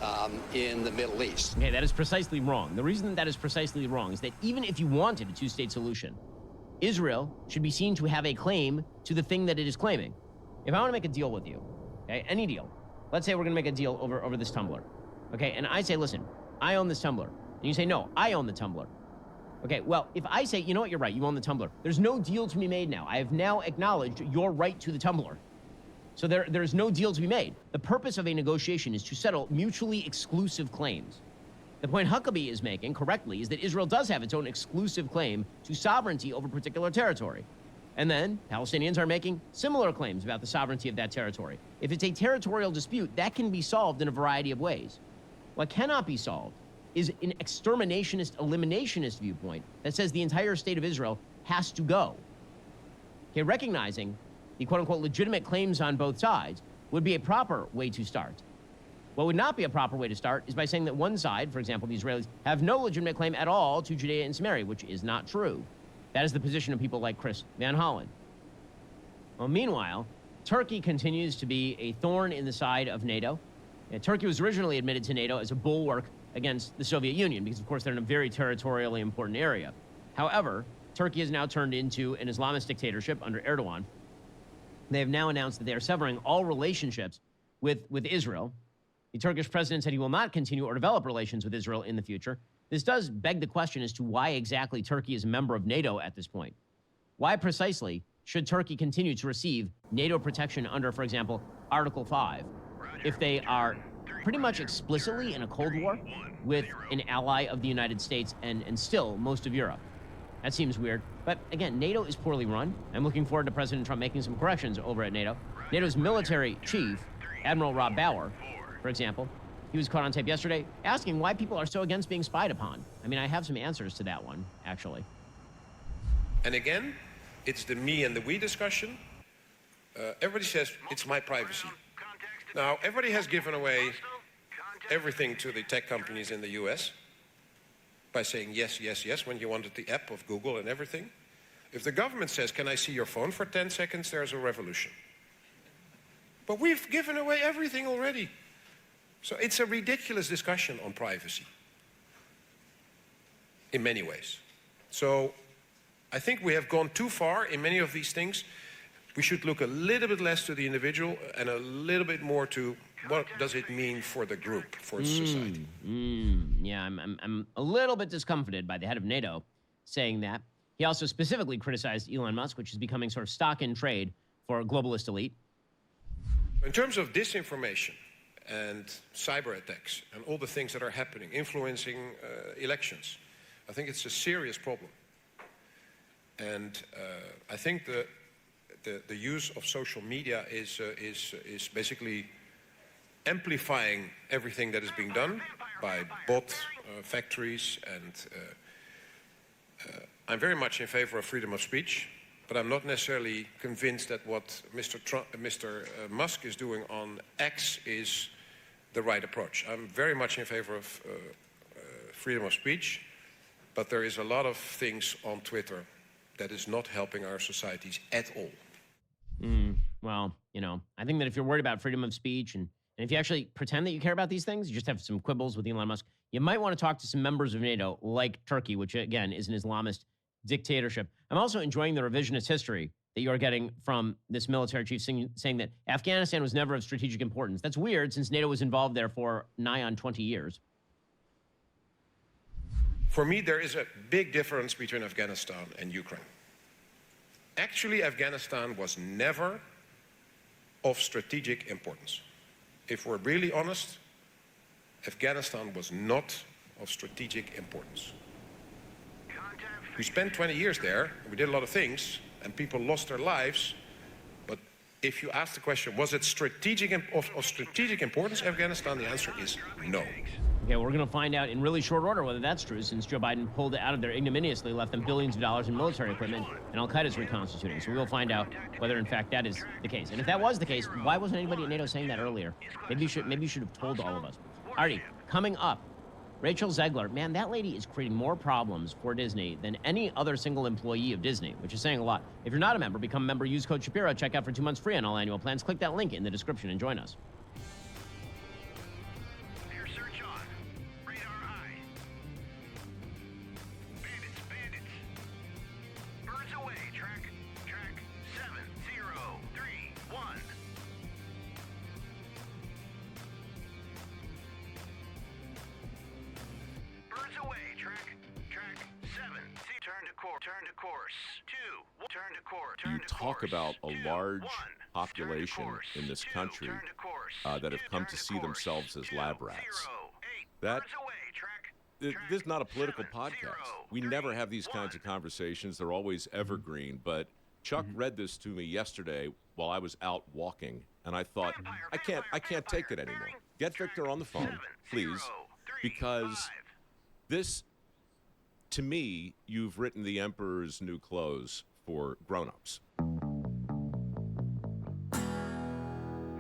in the Middle East. Okay, that is precisely wrong. The reason that is precisely wrong is that even if you wanted a two-state solution, Israel should be seen to have a claim to the thing that it is claiming. If I want to make a deal with you, okay, any deal, let's say we're going to make a deal over this tumbler, okay, and I say, listen, I own this tumbler, and you say, no, I own the tumbler. Okay, well, if I say, you know what, you're right, you own the tumbler, there's no deal to be made now. I have now acknowledged your right to the tumbler. So there is no deal to be made. The purpose of a negotiation is to settle mutually exclusive claims. The point Huckabee is making, correctly, is that Israel does have its own exclusive claim to sovereignty over particular territory. And then Palestinians are making similar claims about the sovereignty of that territory. If it's a territorial dispute, that can be solved in a variety of ways. What cannot be solved is an exterminationist, eliminationist viewpoint that says the entire state of Israel has to go. Okay, recognizing the quote-unquote legitimate claims on both sides would be a proper way to start. What would not be a proper way to start is by saying that one side, for example, the Israelis, have no legitimate claim at all to Judea and Samaria, which is not true. That is the position of people like Chris Van Hollen. Well, meanwhile, Turkey continues to be a thorn in the side of NATO. Turkey was originally admitted to NATO as a bulwark against the Soviet Union because, of course, they're in a very territorially important area. However, Turkey has now turned into an Islamist dictatorship under Erdogan. They have now announced that they are severing all relationships with Israel. The Turkish president said he will not continue or develop relations with Israel in the future. This does beg the question as to why exactly Turkey is a member of NATO at this point. Why precisely should Turkey continue to receive NATO protection under, for example, Article 5, if they are pretty much explicitly in a Cold War with an ally of the United States and still most of Europe? That seems weird. But again, NATO is poorly run. I'm looking forward to President Trump making some corrections over at NATO. NATO's military chief, Admiral Rob Bauer, for example, he was caught on tape yesterday asking why people are so against being spied upon. I mean, I have some answers to that one, actually. And again, it's the me and the we discussion. Everybody says, it's my privacy. Now, everybody has given away everything to the tech companies in the US. By saying yes, yes, yes, when you wanted the app of Google and everything. If the government says, can I see your phone for 10 seconds, there's a revolution. But we've given away everything already. So it's a ridiculous discussion on privacy. In many ways. So I think we have gone too far in many of these things. We should look a little bit less to the individual and a little bit more to what does it mean for the group, for society? Yeah, I'm a little bit discomfited by the head of NATO saying that. He also specifically criticized Elon Musk, which is becoming sort of stock in trade for a globalist elite. In terms of disinformation and cyber attacks and all the things that are happening, influencing elections, I think it's a serious problem. And I think the use of social media is basically amplifying everything that is being done by bot factories. And I'm very much in favor of freedom of speech, but I'm not necessarily convinced that what Mr. Musk is doing on X is the right approach. I'm very much in favor of freedom of speech, but there is a lot of things on Twitter that is not helping our societies at all. Well, you know, I think that if you're worried about freedom of speech and if you actually pretend that you care about these things, you just have some quibbles with Elon Musk, you might want to talk to some members of NATO, like Turkey, which, again, is an Islamist dictatorship. I'm also enjoying the revisionist history that you're getting from this military chief saying that Afghanistan was never of strategic importance. That's weird, since NATO was involved there for nigh on 20 years. For me, there is a big difference between Afghanistan and Ukraine. Actually, Afghanistan was never of strategic importance. If we're really honest, Afghanistan was not of strategic importance. We spent 20 years there, we did a lot of things, and people lost their lives. But if you ask the question, was it of strategic importance, Afghanistan, the answer is no. Okay, we're going to find out in really short order whether that's true, since Joe Biden pulled it out of there ignominiously, left them billions of dollars in military equipment, and Al-Qaeda's reconstituting. So we'll find out whether, in fact, that is the case. And if that was the case, why wasn't anybody at NATO saying that earlier? Maybe you should have told all of us. Alrighty, coming up, Rachel Zegler. Man, that lady is creating more problems for Disney than any other single employee of Disney, which is saying a lot. If you're not a member, become a member. Use code Shapiro. Check out for 2 months free on all annual plans. Click that link in the description and join us. You talk about a large population in this country that have come to see themselves as lab rats. This is not a political podcast. We never have these kinds of conversations. They're always evergreen. But Chuck read this to me yesterday while I was out walking, and I thought, I can't take it anymore. Get Victor on the phone, please, because this, to me, you've written the Emperor's New Clothes for grown-ups.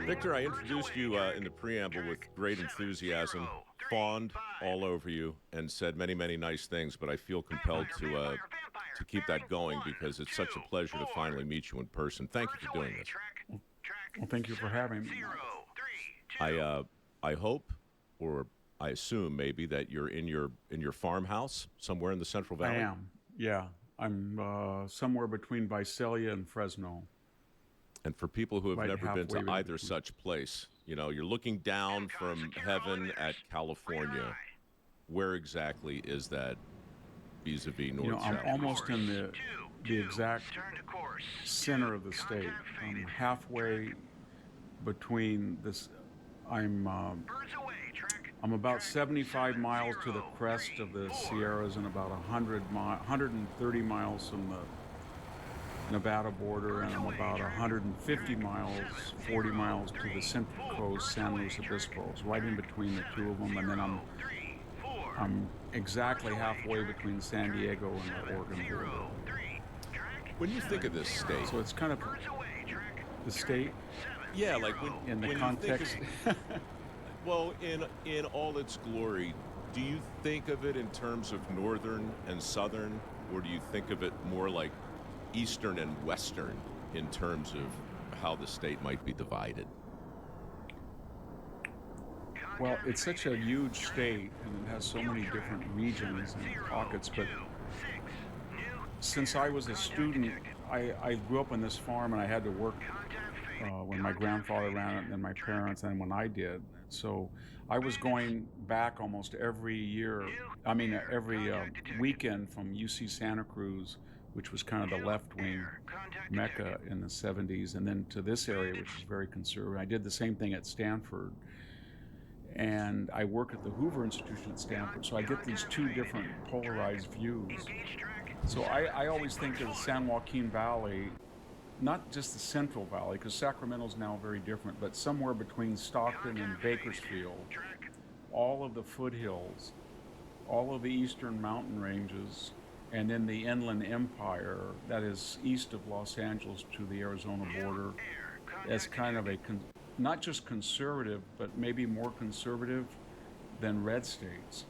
Victor, I introduced you in the preamble with great enthusiasm, fawned all over you, and said many, many nice things, but I feel compelled to keep that going because it's such a pleasure to finally meet you in person. Thank you for doing this. Well, thank you for having me. I hope, or I assume maybe, that you're in your farmhouse somewhere in the Central Valley. I am, yeah. I'm somewhere between Visalia and Fresno. And for people who have Right never been to halfway either such place, you know, you're looking down from heaven at California. Where exactly is that vis-a-vis north? You know, I'm almost in the exact center of the state. I'm halfway between this. I'm about 75 miles to the crest of the Sierras and about 130 miles from the Nevada border, and I'm about 150 miles, 40 miles to the Central Coast, San Luis Obispo. It's right in between the two of them, and then I'm exactly halfway between San Diego and the Oregon border. When you think of this state, so it's kind of the state. Yeah, like when in the when context. You think of, well, in all its glory, do you think of it in terms of northern and southern, or do you think of it more like eastern and western in terms of how the state might be divided? Well, it's such a huge state, and it has so many different regions and pockets, but since I was a student, I grew up on this farm, and I had to work when my grandfather ran it, and then my parents, and when I did. So I was going back almost every year, every weekend from UC Santa Cruz which was kind of the left-wing mecca in the 70s, and then to this area, which is very conservative. I did the same thing at Stanford, and I work at the Hoover Institution at Stanford, so I get these two different polarized views. So I always think of the San Joaquin Valley, not just the Central Valley, because Sacramento's now very different, but somewhere between Stockton and Bakersfield, all of the foothills, all of the eastern mountain ranges, and then the Inland Empire that is east of Los Angeles to the Arizona border, as kind of a, not just conservative, but maybe more conservative than red states,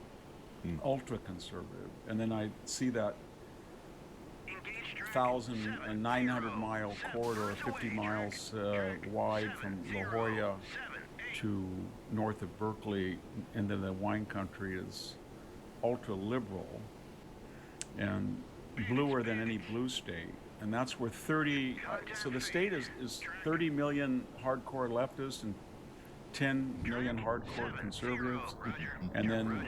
ultra conservative. And then I see that 1,900 mile corridor, 50 miles wide from La Jolla to north of Berkeley into the wine country is ultra liberal and bluer than any blue state. And that's where so the state is 30 million hardcore leftists and 10 million hardcore conservatives. And then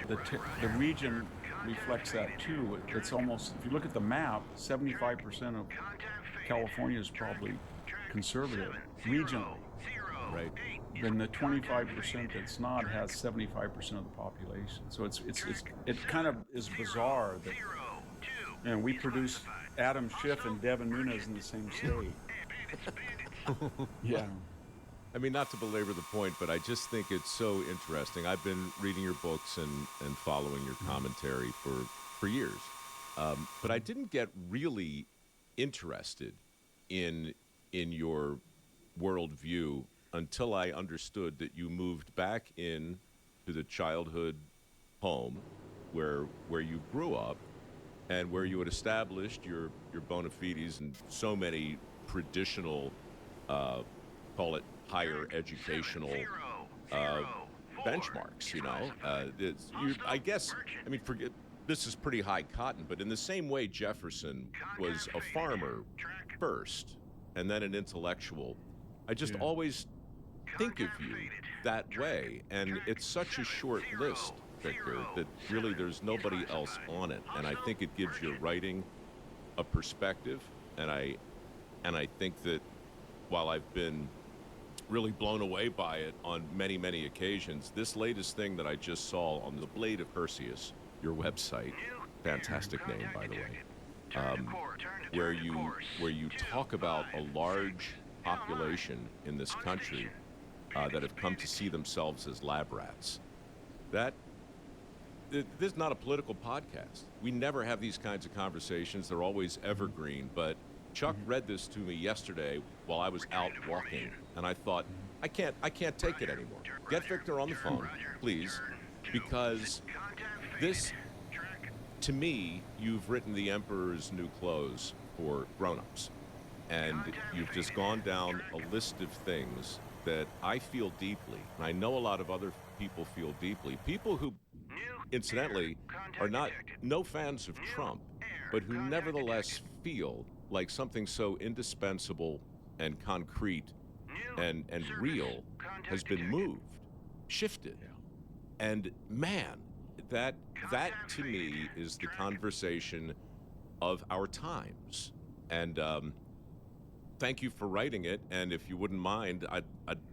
the region reflects that too. It's almost, if you look at the map, 75% of California is probably conservative regionally. Right. Then the 25% that's not has 75% of the population. So it kind of is bizarre that, you know, we produce Adam Schiff and Devin Nunes in the same state. Yeah. I mean, not to belabor the point, but I just think it's so interesting. I've been reading your books and following your commentary for years. But I didn't get really interested in your worldview until I understood that you moved back in to the childhood home where you grew up and where you had established your bona fides and so many traditional, call it higher educational benchmarks, you know. I guess, I mean, forget, this is pretty high cotton, but in the same way Jefferson was a farmer first and then an intellectual, I just always think of you that way. And it's such a short list, Victor, that really there's nobody else on it. And I think it gives your writing a perspective. And I think that while I've been really blown away by it on many, many occasions, this latest thing that I just saw on the Blade of Perseus, your website, fantastic name, by the way, where you talk about a large population in this country that have come to see themselves as lab rats. This is not a political podcast. We never have these kinds of conversations. They're always evergreen. But Chuck read this to me yesterday while I was out walking, and I thought, I can't take it anymore. Get Victor on the phone, please, because this, to me, you've written the Emperor's New Clothes for grown-ups. And you've just gone down a list of things that I feel deeply, and I know a lot of other people feel deeply. People who, incidentally, are no fans of Trump, but who nevertheless feel like something so indispensable and concrete and real has been moved, shifted. And man, that to me is the conversation of our times. And thank you for writing it, and if you wouldn't mind, I'd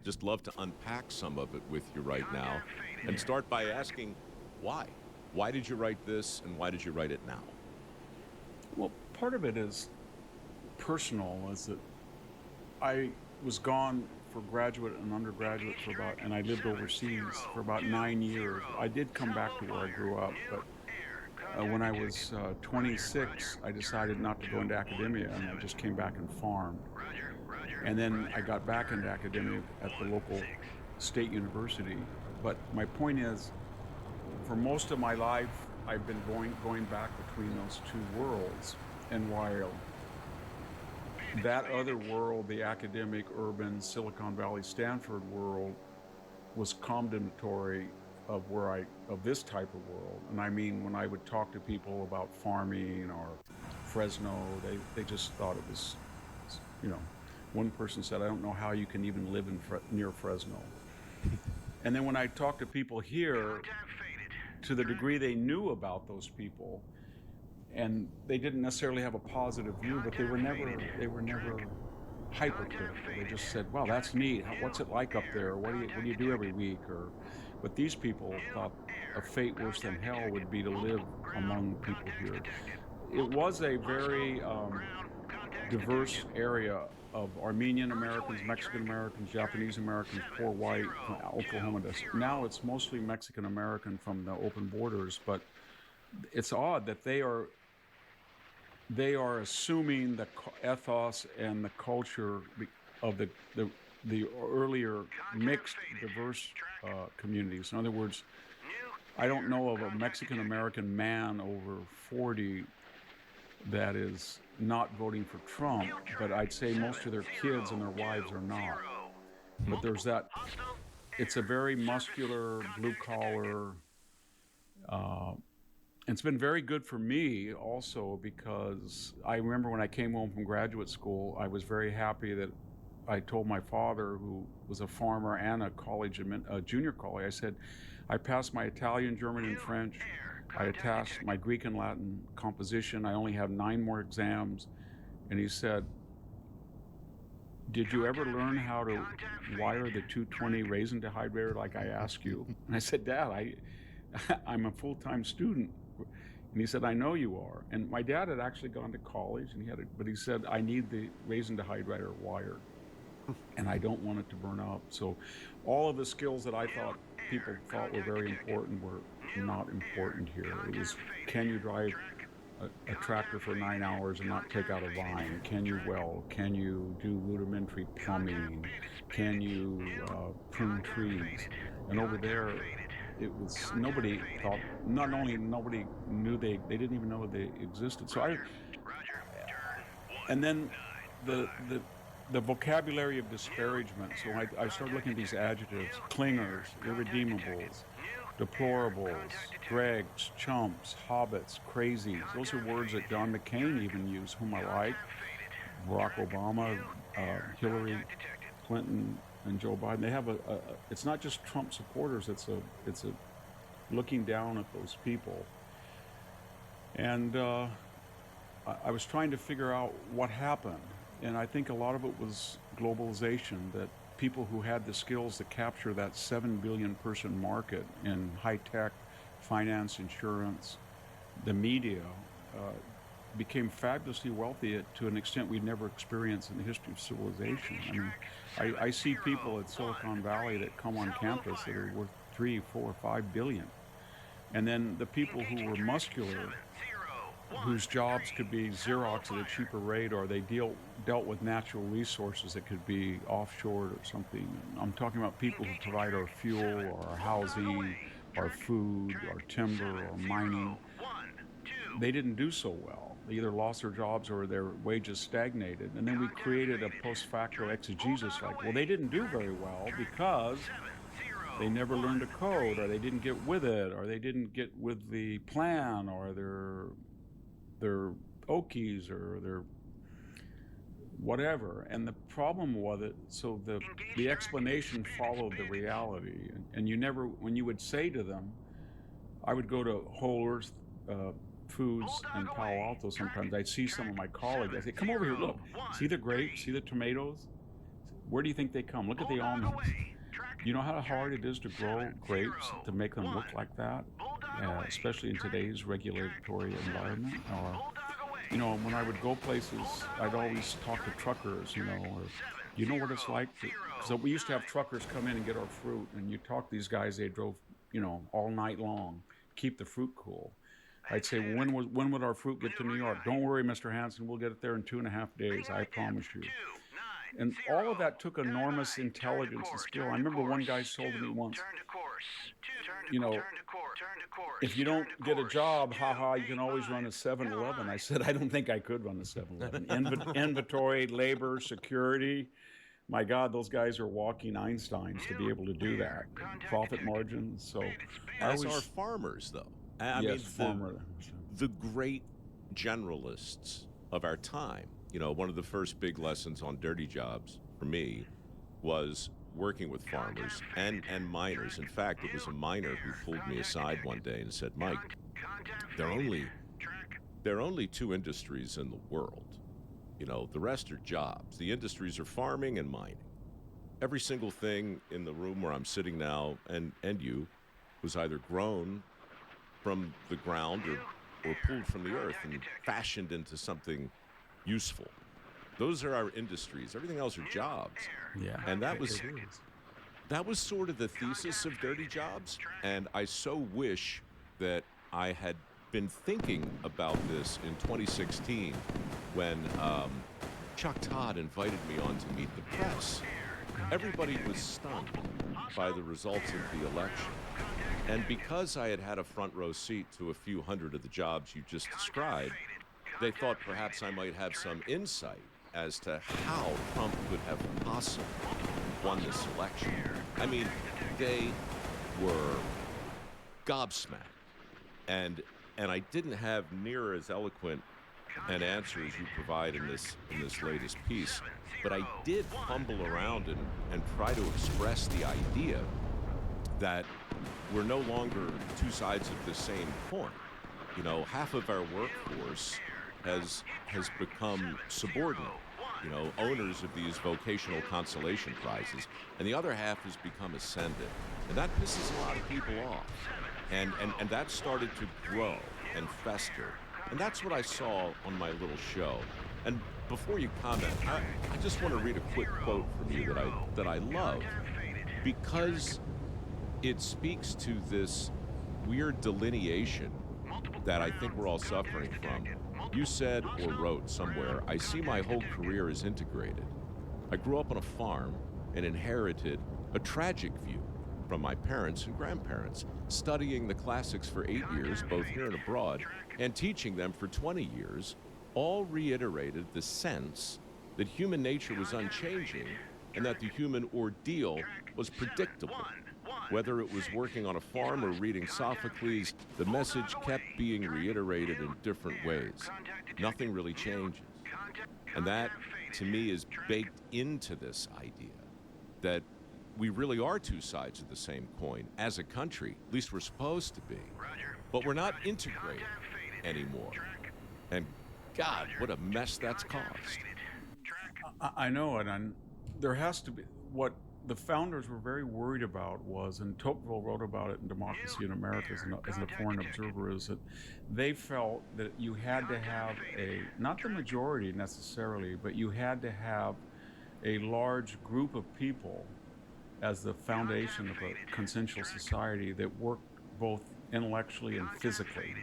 just love to unpack some of it with you right now, and start by asking why. Why did you write this, and why did you write it now? Well, part of it is personal, is that I was gone for graduate and undergraduate and I lived overseas for about 9 years. I did come back to where I grew up, but when I was 26, I decided not to go into academia, and I just came back and farmed. And then I got back into academia at the local state university. But my point is, for most of my life, I've been going back between those two worlds. And while that other world, the academic, urban, Silicon Valley, Stanford world, was condemnatory of this type of world. And I mean, when I would talk to people about farming or Fresno, they just thought it was, you know, one person said, I don't know how you can even live near Fresno. And then when I talk to people here, to the degree they knew about those people, and they didn't necessarily have a positive view, but they were never hypercritical. They just said, "Wow, that's neat. What's it like up there? What do you do every week?" But these people thought a fate worse than hell would be to live among people here. It was a very diverse area of Armenian Americans, Mexican Americans, Japanese Americans, poor white from Oklahoma. Now it's mostly Mexican American from the open borders, but it's odd that they are assuming the ethos and the culture of the earlier mixed, diverse communities. In other words, I don't know of a Mexican American man over 40 that is not voting for Trump, but I'd say most of their kids and their wives are not. But there's that, it's a very muscular, blue collar, it's been very good for me also, because I remember when I came home from graduate school, I was very happy that I told my father, who was a farmer and a junior college, I said, I passed my Italian, German, and French. I passed my Greek and Latin composition. I only have 9 more exams. And he said, did you ever learn how to wire the 220 raisin dehydrator like I asked you? And I said, Dad, I'm a full-time student. And he said, I know you are. And my dad had actually gone to college, and but he said, I need the raisin dehydrator wired, and I don't want it to burn up. So all of the skills that I thought people thought were very important were not important here. It was, can you drive a tractor for 9 hours and not take out a vine? Can you weld? Can you do rudimentary plumbing? Can you prune trees? And over there, it was, nobody thought, not only nobody knew they didn't even know they existed. So and then the vocabulary of disparagement. So I started looking at these adjectives: clingers, irredeemables, deplorables, dregs, chumps, hobbits, crazies. Those are words that John McCain even used, whom I like. Barack Obama, Hillary Clinton, and Joe Biden. They have it's not just Trump supporters, it's a looking down at those people. And I was trying to figure out what happened. And I think a lot of it was globalization, that people who had the skills to capture that 7 billion person market in high tech, finance, insurance, the media, became fabulously wealthy to an extent we'd never experienced in the history of civilization. I mean, I see people at Silicon Valley that come on campus that are worth 3, 4, 5 billion. And then the people who were muscular, whose jobs could be Xerox at a cheaper rate, or they dealt with natural resources that could be offshored or something. I'm talking about people who provide our fuel, or our housing, our food, our timber, or mining. They didn't do so well. They either lost their jobs or their wages stagnated. And then we created a post facto exegesis like, well, they didn't do very well because they never learned to code, or they didn't get with it, or they didn't get with the plan, or their Okies, or their whatever. And the problem was it, so the explanation followed the reality. And you never, when you would say to them, I would go to Whole Earth Foods in Palo Alto sometimes. I'd see some of my colleagues. I'd say, come over here, look. See the grapes? See the tomatoes? Where do you think they come? Look at the almonds. You know how hard it is to grow grapes, to make them look like that? Especially in today's regulatory environment. Or, you know, when I would go places, I'd always talk to truckers, you know, or, you know what it's like? So we used to have truckers come in and get our fruit, and you talk to these guys, they drove, you know, all night long, keep the fruit cool. I'd say, when would our fruit get to New York? Don't worry, Mr. Hansen, we'll get it there in 2.5 days, I promise you. And all of that took enormous intelligence and skill. I remember one guy told me once, you know, if you don't get a job, haha, you can always run a 7-Eleven. I said, I don't think I could run a 7-Eleven. Inventory, labor, security. My God, those guys are walking Einsteins to be able to do that. Profit margins. So As are farmers, though. I mean, the great generalists of our time. You know, one of the first big lessons on dirty jobs for me was working with farmers and miners. In fact, it was a miner who pulled me aside one day and said, Mike, they're only there are only two industries in the world. You know, the rest are jobs. The industries are farming and mining. Every single thing in the room where I'm sitting now, and you, was either grown from the ground or pulled from the earth and fashioned into something useful. Those are our industries. Everything else are jobs. Yeah. And that was it is. that was sort of the thesis of Dirty Jobs, and I so wish that I had been thinking about this in 2016 when Chuck Todd invited me on to meet the press. Everybody was stunned by the results of the election. And because I had had a front row seat to a few hundred of the jobs you just described, they thought perhaps I might have some insight as to how Trump could have possibly won this election. I mean, they were gobsmacked. And I didn't have near as eloquent an answer as you provide in this latest piece, but I did fumble around and try to express the idea that we're no longer two sides of the same coin. You know, half of our workforce has become subordinate, you know, owners of these vocational consolation prizes, and the other half has become ascendant. And that pisses a lot of people off. And that started to grow and fester. And that's what I saw on my little show. And before you comment, I just want to read a quick quote from you that I love, because it speaks to this weird delineation that I think we're all suffering from. You said or wrote somewhere, "I see my whole career as integrated. I grew up on a farm and inherited a tragic view from my parents and grandparents, studying the classics for 8 years, both here and abroad, and teaching them for 20 years, all reiterated the sense that human nature was unchanging and that the human ordeal was predictable. Whether it was working on a farm or reading Sophocles, the message kept being reiterated in different ways. Nothing really changes." And that, to me, is baked into this idea that we really are two sides of the same coin as a country. At least we're supposed to be. But we're not integrated anymore. And God, what a mess that's caused. I know it, and there has to be, what the founders were very worried about was, and Tocqueville wrote about it in Democracy in America as a foreign observer, is that they felt that you had to have not the majority necessarily, but you had to have a large group of people as the foundation of a consensual society that worked both intellectually and physically.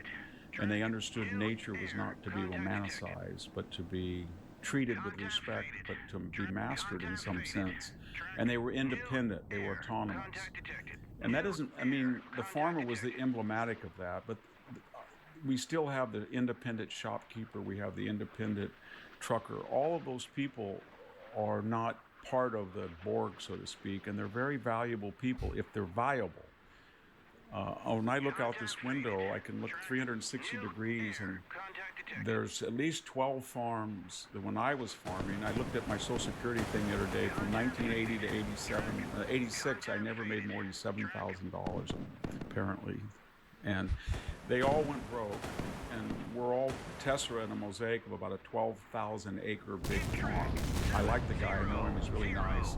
And they understood nature was not to be romanticized, but to be treated with respect, but to be mastered in some sense. And they were independent, they were autonomous. And that isn't, I mean, the farmer was the emblematic of that, but we still have the independent shopkeeper, we have the independent trucker. All of those people are not part of the Borg, so to speak, and they're very valuable people if they're viable. When I look out this window, I can look 360 degrees, and there's at least 12 farms that when I was farming, I looked at my Social Security thing the other day, from 1980 to 86, I never made more than $7,000, apparently. And they all went broke, and we're all Tessera in a mosaic of about a 12,000 acre big farm. I like the guy, I know him, he's really nice,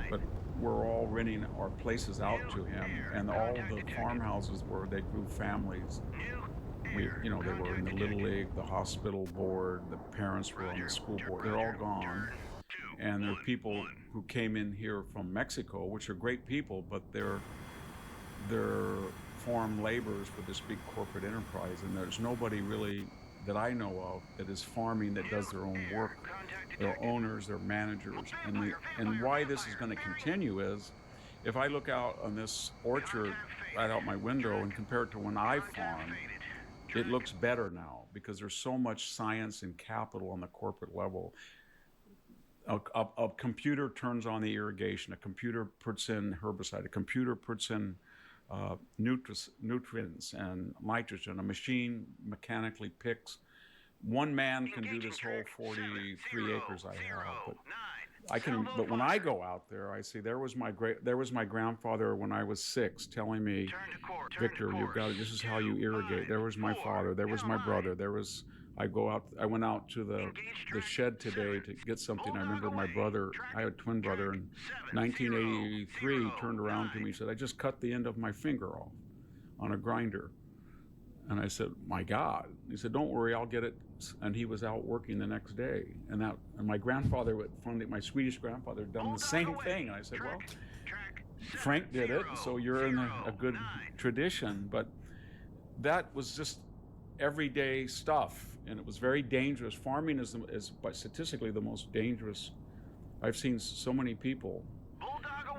but we're all renting our places out to him, and all the farmhouses were, they grew families. They were in the Little League, the hospital board, the parents were on the school board, they're all gone. And there are people who came in here from Mexico, which are great people, but they're farm laborers for this big corporate enterprise, and there's nobody really that I know of that is farming that does their own work. They're owners, they're managers, and why this is going to continue is, if I look out on this orchard right out my window and compare it to when I farmed, it looks better now because there's so much science and capital on the corporate level. A computer turns on the irrigation, a computer puts in herbicide, a computer puts in nutrients and nitrogen, a machine mechanically picks. One man can do this whole 43 acres I have, but when I go out there, I see there was my grandfather when I was 6 telling me, "Victor, this is how you irrigate." There was my father, there was my brother, there was I went out to the shed today to get something. I remember my brother, I had a twin brother in 1983, turned around to me and said, I just cut the end of my finger off on a grinder. And I said, my God. He said, don't worry, I'll get it. And he was out working the next day. And my grandfather, my Swedish grandfather, had done the same thing. And I said, well, Frank did it, so you're in a good tradition. But that was just everyday stuff, and it was very dangerous. Farming is statistically the most dangerous. I've seen so many people.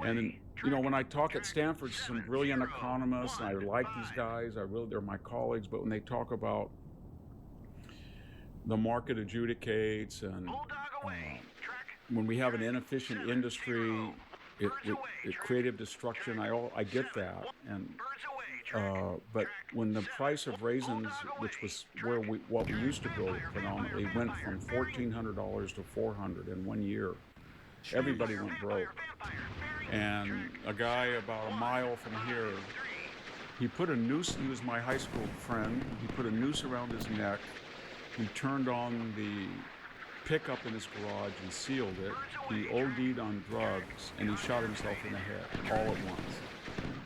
And when I talk at Stanford, some brilliant economists, and I like these guys, they're my colleagues, but when they talk about the market adjudicates and when we have an inefficient industry, it creative destruction, I get that. And but when the price of raisins, which was what we used to grow predominantly, went from $1,400 to $400 in 1 year, everybody went broke. And a guy about a mile from here, he put a noose. He was my high school friend. He put a noose around his neck. He turned on the pickup in his garage and sealed it. He OD'd on drugs, and he shot himself in the head all at once.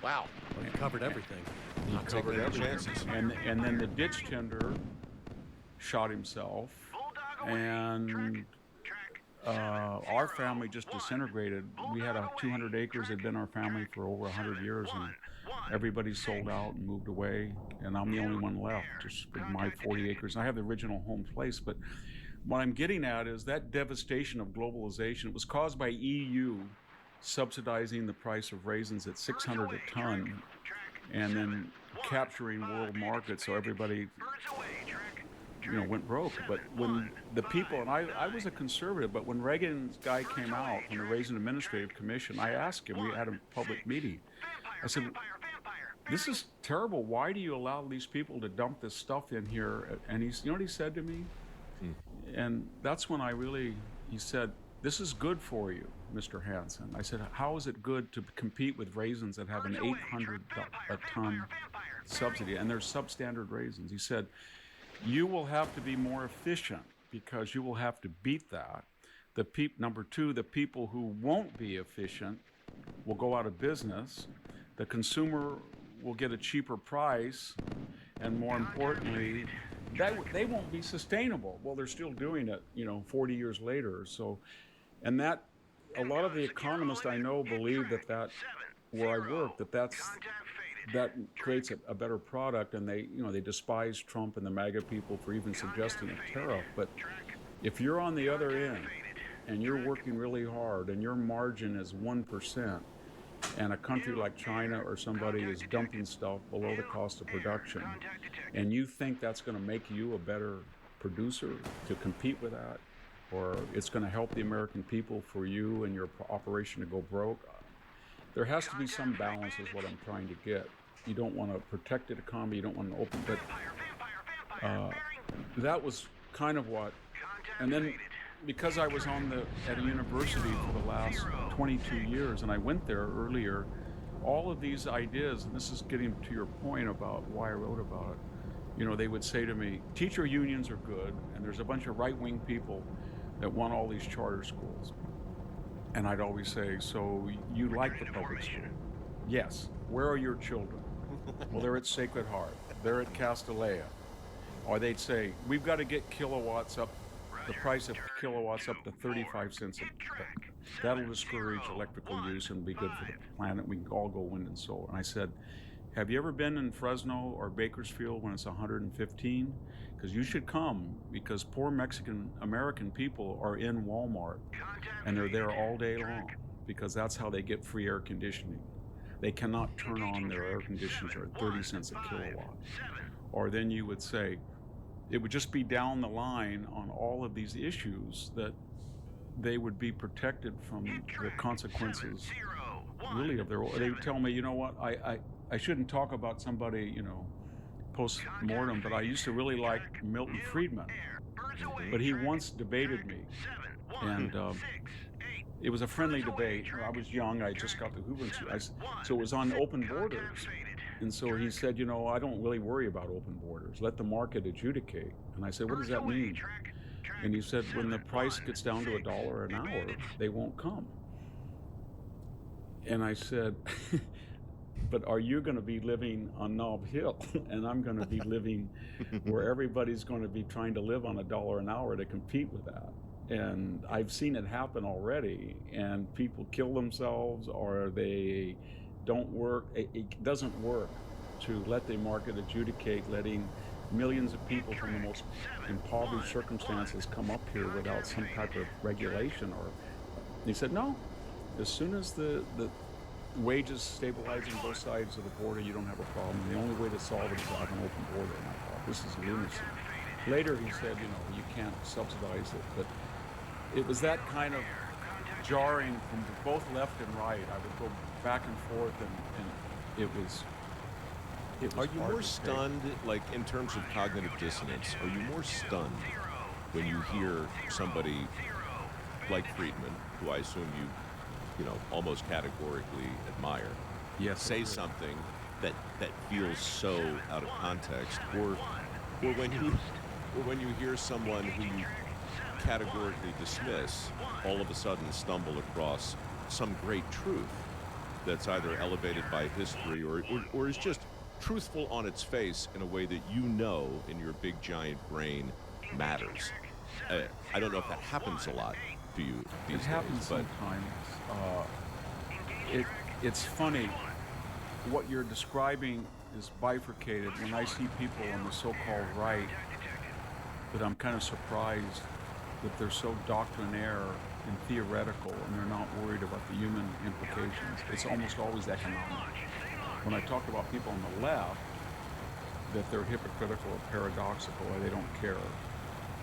Wow. Well, he covered everything. He covered everything. Chances. And then the ditch tender shot himself, and our family just disintegrated. We had 200 acres. It had been our family for over 100 years, and everybody sold out and moved away, and I'm the only one left, just with my 40 acres. I have the original home place, but what I'm getting at is that devastation of globalization. It was caused by EU subsidizing the price of raisins at $600 a ton, and then capturing world markets, so everybody went broke. But when the people, and I was a conservative, but when Reagan's guy came out from the Raisin Administrative Commission, I asked him, we had a public meeting, I said, this is terrible. Why do you allow these people to dump this stuff in here? And you know what he said to me? And that's when he said, this is good for you, Mr. Hansen. I said, how is it good to compete with raisins that have an $800 a ton subsidy? And they're substandard raisins. He said, you will have to be more efficient because you will have to beat that. Number two, the people who won't be efficient will go out of business. The consumer will get a cheaper price, and more importantly, they won't be sustainable. Well, they're still doing it, 40 years later. So, and that, a lot of the economists I know believe that where I work, that creates a better product, and they despise Trump and the MAGA people for even suggesting a tariff. But if you're on the other end and you're working really hard and your margin is 1%, and a country like China or somebody is dumping stuff below the cost of production, and you think that's going to make you a better producer to compete with that, or it's going to help the American people for you and your operation to go broke, there has to be some balance is what I'm trying to get. You don't want a protected economy, you don't want an open, but that was kind of what, and then because I was at a university for the last 22 years, and I went there earlier, all of these ideas, and this is getting to your point about why I wrote about it, they would say to me, teacher unions are good, and there's a bunch of right-wing people that want all these charter schools. And I'd always say, so you like the public school? Yes. Where are your children? Well, they're at Sacred Heart. They're at Castellea. Or they'd say, we've got to get kilowatts up, the price of kilowatts up to 35 cents a That'll discourage electrical use and be good for the planet. We can all go wind and solar. And I said, have you ever been in Fresno or Bakersfield when it's 115? Because you should come, because poor Mexican American people are in Walmart and they're there all day long because that's how they get free air conditioning. They cannot turn on their air conditioners at 30 cents a kilowatt. Or then you would say, it would just be down the line on all of these issues that they would be protected from the consequences, really, of their. They would tell me, you know what, I shouldn't talk about somebody, post-mortem, but I used to really like Milton Friedman. But he once debated me, and it was a friendly debate. I was young, I just got the Hoover Institute, so it was on open borders. And so he said, you know, I don't really worry about open borders. Let the market adjudicate. And I said, what does that mean? And he said, when the price gets down to $1 an hour, they won't come. And I said, but are you going to be living on Nob Hill? And I'm going to be living where everybody's going to be trying to live on $1 an hour to compete with that. And I've seen it happen already, and people kill themselves or they don't work. It doesn't work to let the market adjudicate, letting millions of people from the most impoverished circumstances come up here without some type of regulation. Or he said, no, as soon as the wages stabilize on both sides of the border, you don't have a problem. The only way to solve it is to have an open border. And I thought, this is lunacy. Later he said, you know, you can't subsidize it, but it was that kind of jarring from both left and right. I would go back and forth, and it was Are you more stunned, like in terms of cognitive dissonance, are you more stunned when you hear somebody like Friedman, who I assume you know, almost categorically admire, say something that feels so out of context, or when you hear someone who you categorically dismiss all of a sudden stumble across some great truth that's either elevated by history or is just truthful on its face in a way that you know in your big giant brain matters. I don't know if that happens a lot to you these days. It happens but sometimes. It's funny. What you're describing is bifurcated. When I see people on the so-called right, that I'm kind of surprised that they're so doctrinaire and theoretical, and they're not worried about the human implications. It's almost always economic. When I talk about people on the left, that they're hypocritical or paradoxical, or they don't care.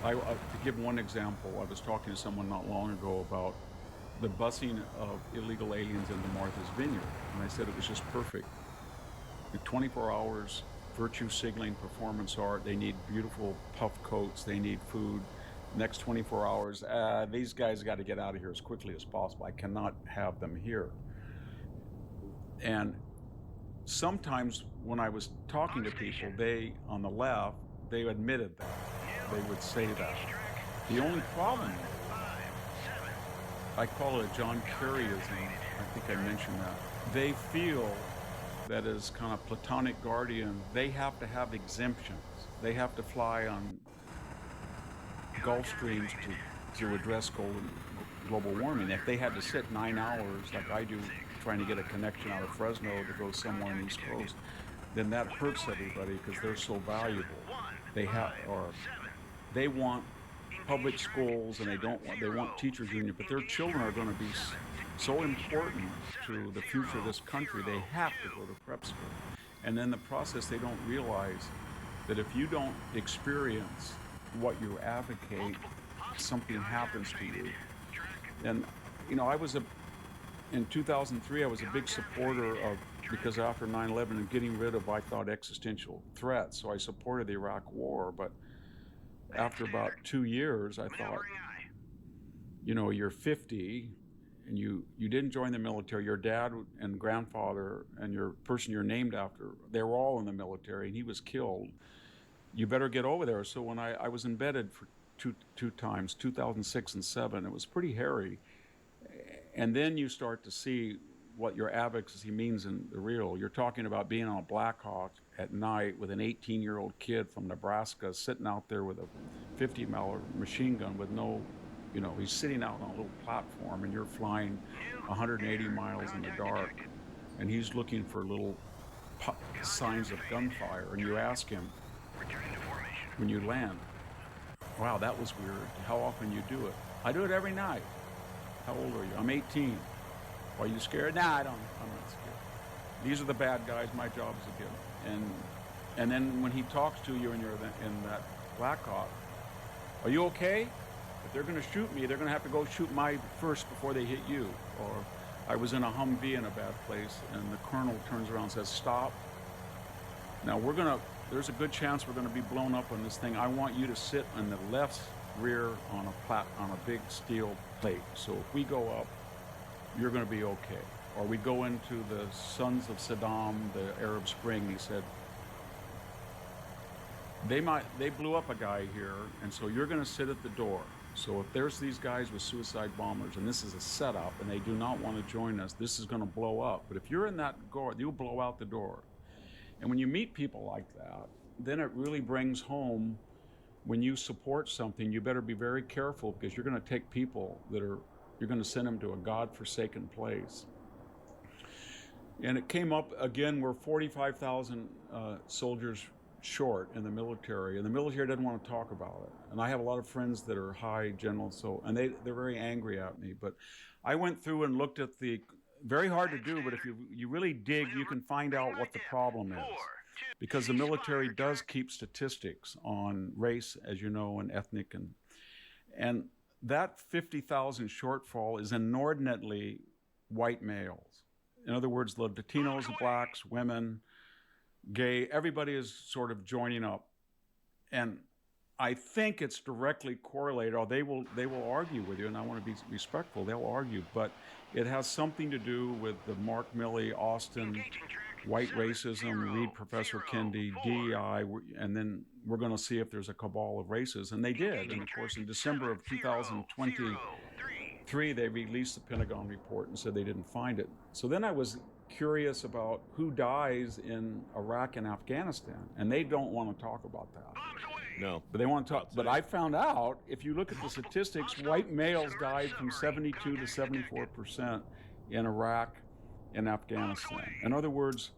To give one example, I was talking to someone not long ago about the busing of illegal aliens into Martha's Vineyard, and I said it was just perfect. The 24 hours, virtue signaling, performance art, they need beautiful puff coats, they need food. Next 24 hours, these guys got to get out of here as quickly as possible. I cannot have them here. And sometimes when I was talking to people, they, on the left, they admitted that. They would say that. The only problem, I call it a John Kerryism, I think I mentioned that. They feel that as kind of platonic guardian, they have to have exemptions. They have to fly on Gulf streams to address global warming. If they had to sit 9 hours, like I do, trying to get a connection out of Fresno to go somewhere on the East Coast, then that hurts everybody because they're so valuable. They want public schools, and they want teachers union, but their children are going to be so important to the future of this country, they have to go to prep school. And in the process, they don't realize that if you don't experience what you advocate, something happens to you. And, you know, in 2003, I was a big supporter of, because after 9/11 and getting rid of, I thought, existential threats, so I supported the Iraq War. But after about 2 years, I thought, you know, you're 50 and you didn't join the military. Your dad and grandfather and your person you're named after, they were all in the military, and he was killed. You better get over there. So when I was embedded for two times, 2006 and 2007, it was pretty hairy. And then you start to see what your advocacy means in the real. You're talking about being on a Black Hawk at night with an 18-year-old kid from Nebraska sitting out there with a 50-mile machine gun with no, you know, he's sitting out on a little platform, and you're flying 180 miles in the dark, and he's looking for little signs of gunfire, and you ask him when you land, wow, that was weird. How often you do it? I do it every night. How old are you? I'm 18. Are you scared? Nah, I'm not scared. These are the bad guys. My job is to get them. And then when he talks to you and you're in that Black Hawk, are you okay? If they're going to shoot me, they're going to have to go shoot my first before they hit you. Or I was in a Humvee in a bad place, and the colonel turns around and says, stop. Now there's a good chance we're going to be blown up on this thing. I want you to sit on the left rear on a big steel plate. So if we go up, you're going to be okay. or we'd go into the Sons of Saddam, the Arab Spring. He said, they blew up a guy here, and so you're going to sit at the door. So if there's these guys with suicide bombers, and this is a setup, and they do not want to join us, this is going to blow up. But if you're in that door, you'll blow out the door. And when you meet people like that, then it really brings home, when you support something, you better be very careful, because you're going to take people you're going to send them to a God-forsaken place. And it came up again, we're 45,000 soldiers short in the military, and the military doesn't want to talk about it. And I have a lot of friends that are high generals, and they're very angry at me. But I went through and looked at very hard to do, but if you really dig, you can find out what the problem is. Because the military does keep statistics on race, as you know, and ethnic, and that 50,000 shortfall is inordinately white males. In other words, the Latinos, blacks, women, gay, everybody is sort of joining up. And I think it's directly correlated, or they will argue with you, and I want to be respectful, they'll argue, but it has something to do with the Mark Milley, Austin, white racism, Reed Professor Kendi, DEI, and then we're going to see if there's a cabal of races, and they did. And of course, in December of 2023, they released the Pentagon report and said they didn't find it. So then I was curious about who dies in Iraq and Afghanistan, and they don't want to talk about that. No. But they want to talk. But I found out, if you look at the statistics, white males died from 72 to 74% in Iraq and Afghanistan. In other words,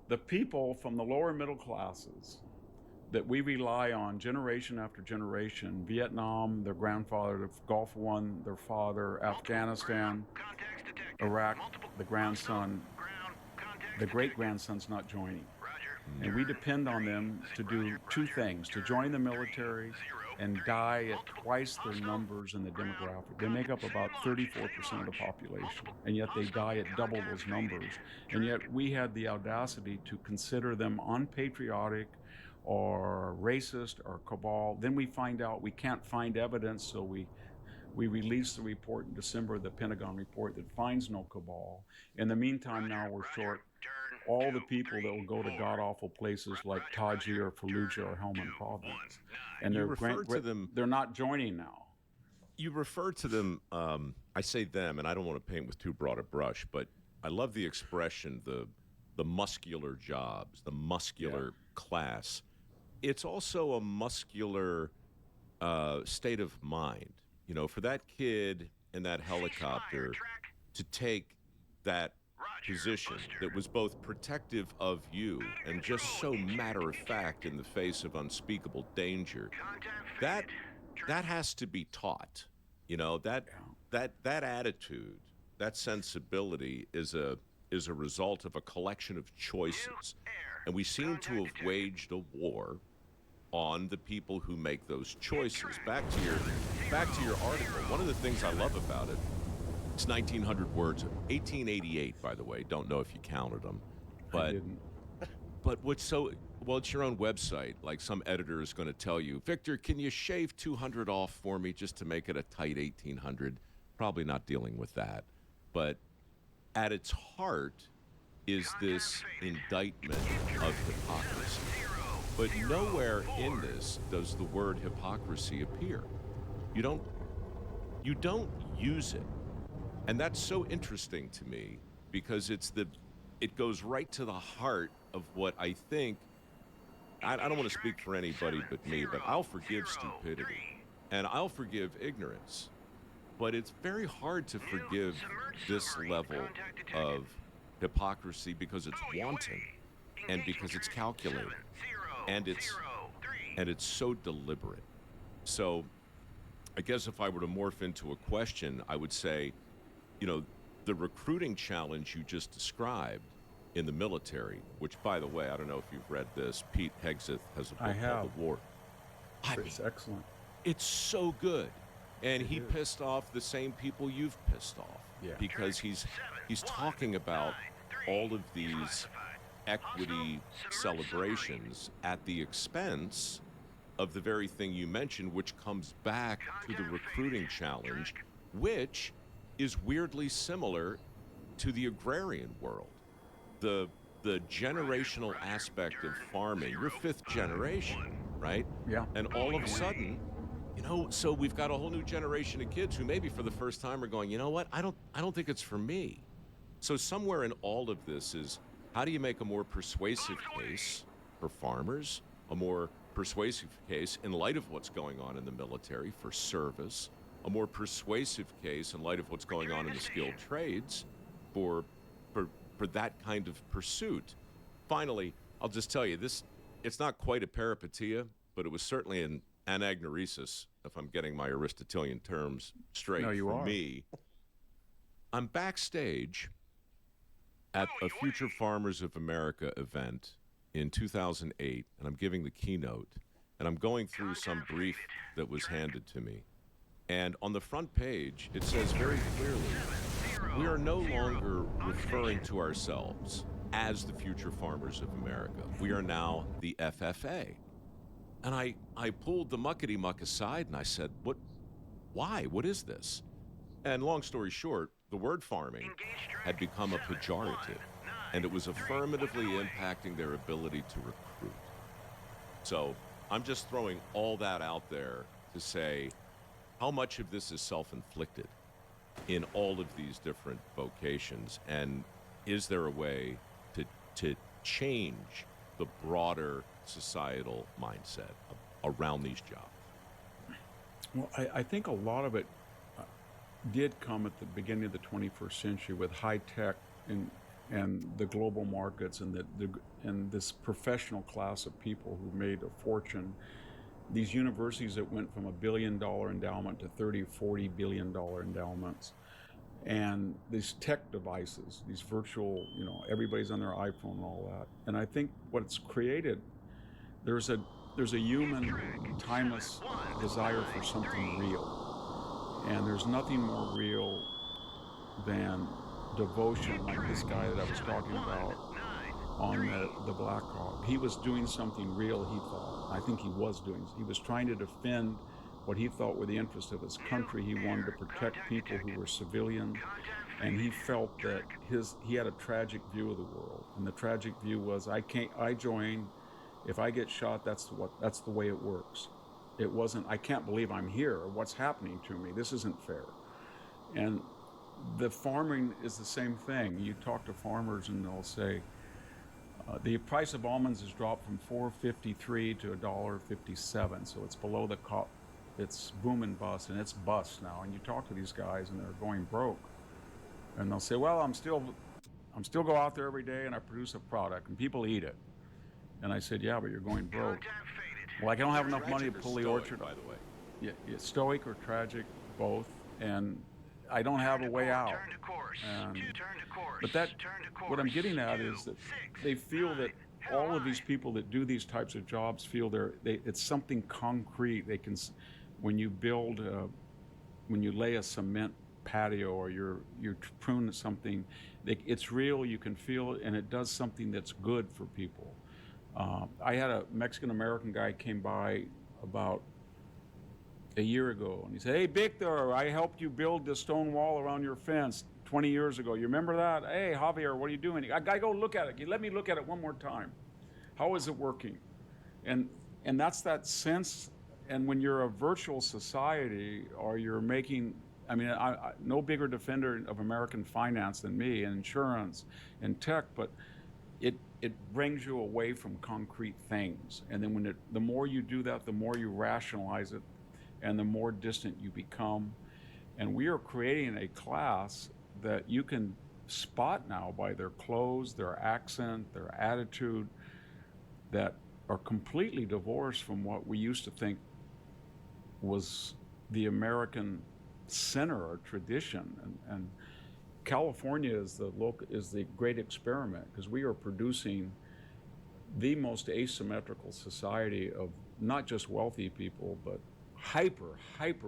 the people from the lower middle classes that we rely on generation after generation, Vietnam, their grandfather, the Gulf War, their father, Afghanistan, Iraq, the grandson, the great-grandson's not joining. And we depend on them to do two things: to join the military and die at twice their numbers in the demographic. They make up about 34% of the population, and yet they die at double those numbers. And yet we had the audacity to consider them unpatriotic or racist or cabal. Then we find out we can't find evidence, so we released the report in December, the Pentagon report, that finds no cabal. In the meantime, now we're short all the people that will go to god-awful places like Taji or Fallujah or Helmand Province. And they're not joining now. You refer to them, I say them, and I don't want to paint with too broad a brush, but I love the expression, the muscular jobs, the muscular class. It's also a muscular state of mind. You know, for that kid in that helicopter to take that position that was both protective of you and just so matter-of-fact in the face of unspeakable danger, that has to be taught. You know, that attitude, that sensibility is a result of a collection of choices, and we seem to have waged a war on the people who make those choices. Back to your article. One of the things I love about it, it's 1,900 words. 1888, by the way. Don't know if you counted them, but I didn't. But it's your own website. Like, some editor is going to tell you, Victor, can you shave 200 off for me just to make it a tight 1,800? Probably not dealing with that. But at its heart is this indictment of hypocrisy. But nowhere in this does the word hypocrisy appear. You don't use it. And that's so interesting to me, because it goes right to the heart of what I think. I don't want to speak for anybody but me, but I'll forgive stupidity and I'll forgive ignorance. But it's very hard to forgive this level of hypocrisy, because it's wanton and because it's calculated and it's so deliberate. So I guess if I were to morph into a question, I would say, you know, the recruiting challenge you just described in the military, which, by the way, I don't know if you've read this, Pete Hegseth has a book called The War. It's excellent. It's so good. And he pissed off the same people you've pissed off. Yeah. Because he's talking about all of these equity celebrations at the expense of the very thing you mentioned, which comes back to the recruiting challenge, which is weirdly similar to the agrarian world. The generational aspect of farming. You're fifth generation, right? Yeah. And all of a sudden, so we've got a whole new generation of kids who maybe for the first time are going, you know what? I don't think it's for me. So somewhere in all of this is, how do you make a more persuasive case for farmers, a more persuasive case in light of what's going on in the military for service, a more persuasive case in light of what's going on in the skilled trades for that kind of pursuit. Finally, I'll just tell you this, it's not quite a peripeteia, but it was certainly an anagnoresis, if I'm getting my Aristotelian terms straight. No, you for are. me. I'm backstage at a Future Farmers of America event in 2008, and I'm giving the keynote, and I'm going through some brief that was handed to me. And on the front page, it says very clearly, we are no longer referring to ourselves as the Future Farmers of America. We are now the FFA. And I pulled the muckety-muck aside and I said, why? What is this? And long story short, the word farming had become a pejorative, and it was affirmatively impacting their ability to recruit. So I'm just throwing all that out there to say, how much of this is self-inflicted in all of these different vocations, and is there a way to change the broader societal mindset around these jobs? Well, I think a lot of it did come at the beginning of the 21st century with high tech and the global markets and this professional class of people who made a fortune. These universities that went from $1 billion endowment to $30-40 billion endowments, and these tech devices, these virtual, everybody's on their iPhone and all that. And I think what it's created, there's a human, timeless desire for something real. And there's nothing more real than devotion, like this guy that I was talking about on the Black Hawk. He was doing something real, he thought. I think he was trying to defend what he thought were the interests of his country. He wanted to protect people who were civilian, and he felt that he had a tragic view of the world. And the tragic view was, I join, if I get shot, that's the way it works. It wasn't, I can't believe I'm here, or what's happening to me, this isn't fair. And the farming is the same thing. You talk to farmers and they'll say, the price of almonds has dropped from $4.53 to $1.57, so it's below the cost. It's boom and bust, and it's bust now. And you talk to these guys, and they're going broke, and they'll say, "Well, I'm still go out there every day, and I produce a product, and people eat it." And I said, "Yeah, but you're going broke." Well, I don't have enough money to pull the orchard. By the way, yeah, stoic or tragic, both, and I don't have a way out. But what I'm getting at is that they feel that all of these people that do these types of jobs feel it's something concrete. They can, when you lay a cement patio or you prune something, it's real. You can feel it, and it does something that's good for people. I had a Mexican American guy came by about a year ago, and he said, "Hey, Victor, I helped you build the stone wall around your fence 20 years ago. You remember that? Hey, Javier, what are you doing?" I gotta go look at it. Let me look at it one more time. How is it working? And that's that sense. And when you're a virtual society, or you're making, I no bigger defender of American finance than me, and insurance and tech, but it brings you away from concrete things. And then the more you do that, the more you rationalize it, and the more distant you become. And we are creating a class that you can spot now by their clothes, their accent, their attitude, that are completely divorced from what we used to think was the American center or tradition. And California is the great experiment, because we are producing the most asymmetrical society of not just wealthy people, but hyper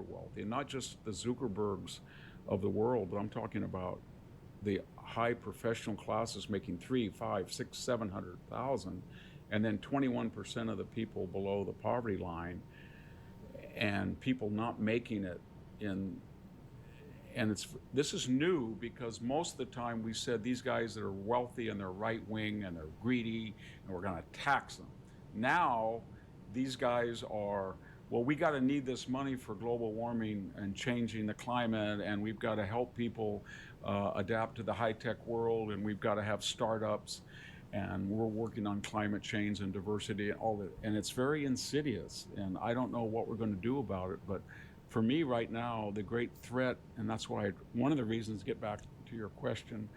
wealthy, not just the Zuckerbergs of the world, but I'm talking about the high professional classes making $300,000, $500,000, $600,000, $700,000, and then 21% of the people below the poverty line, and people not making it and this is new because most of the time we said these guys that are wealthy and they're right-wing and they're greedy and we're going to tax them. Now these guys are, well, we got to need this money for global warming and changing the climate, and we've got to help people adapt to the high-tech world, and we've got to have startups, and we're working on climate change and diversity and all that. And it's very insidious, and I don't know what we're going to do about it. But for me right now, the great threat, and that's why one of the reasons, get back to your question,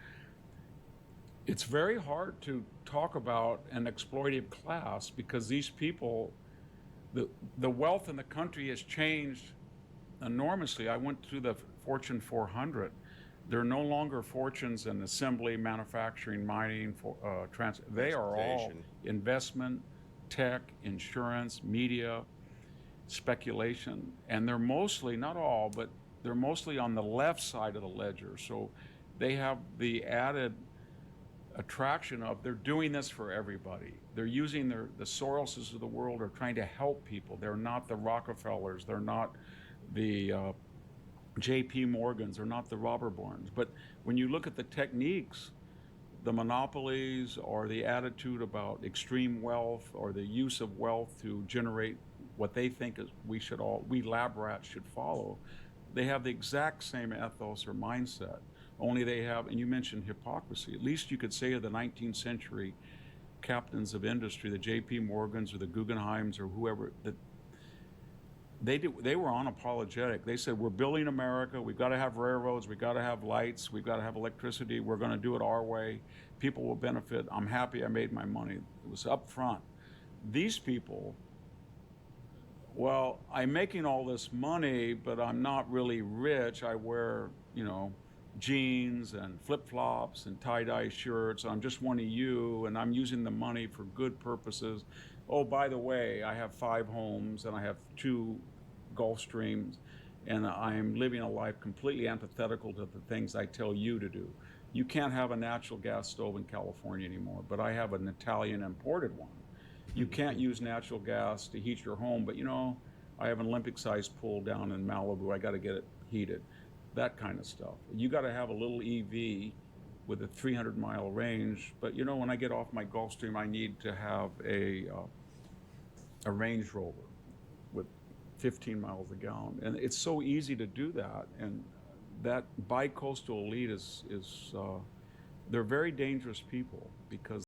it's very hard to talk about an exploitative class because these people, the wealth in the country has changed enormously. I went through the Fortune 400. There are no longer fortunes in assembly, manufacturing, mining, they are all investment, tech, insurance, media, speculation, and they're mostly, not all, but they're mostly on the left side of the ledger. So they have the added attraction of they're doing this for everybody. They're using the Soroses of the world are trying to help people. They're not the Rockefellers. They're not the J.P. Morgans. They're not the robber barons. But when you look at the techniques, the monopolies or the attitude about extreme wealth or the use of wealth to generate what they think is we lab rats should follow, they have the exact same ethos or mindset. Only they have, and you mentioned hypocrisy, at least you could say of the 19th century captains of industry, the J.P. Morgans or the Guggenheims or whoever, that they were unapologetic. They said, we're building America, we've got to have railroads, we've got to have lights, we've got to have electricity, we're going to do it our way, people will benefit, I'm happy I made my money. It was up front. These people, well, I'm making all this money, but I'm not really rich. I wear, jeans and flip-flops and tie-dye shirts. I'm just one of you, and I'm using the money for good purposes. Oh, by the way, I have 5 homes, and I have 2 Gulfstreams, and I'm living a life completely antithetical to the things I tell you to do. You can't have a natural gas stove in California anymore, but I have an Italian imported one. You can't use natural gas to heat your home, but I have an Olympic-sized pool down in Malibu. I got to get it heated. That kind of stuff. You got to have a little EV with a 300-mile range, but when I get off my Gulfstream, I need to have a Range Rover with 15 miles a gallon, and it's so easy to do that. And that bi-coastal elite is they're very dangerous people because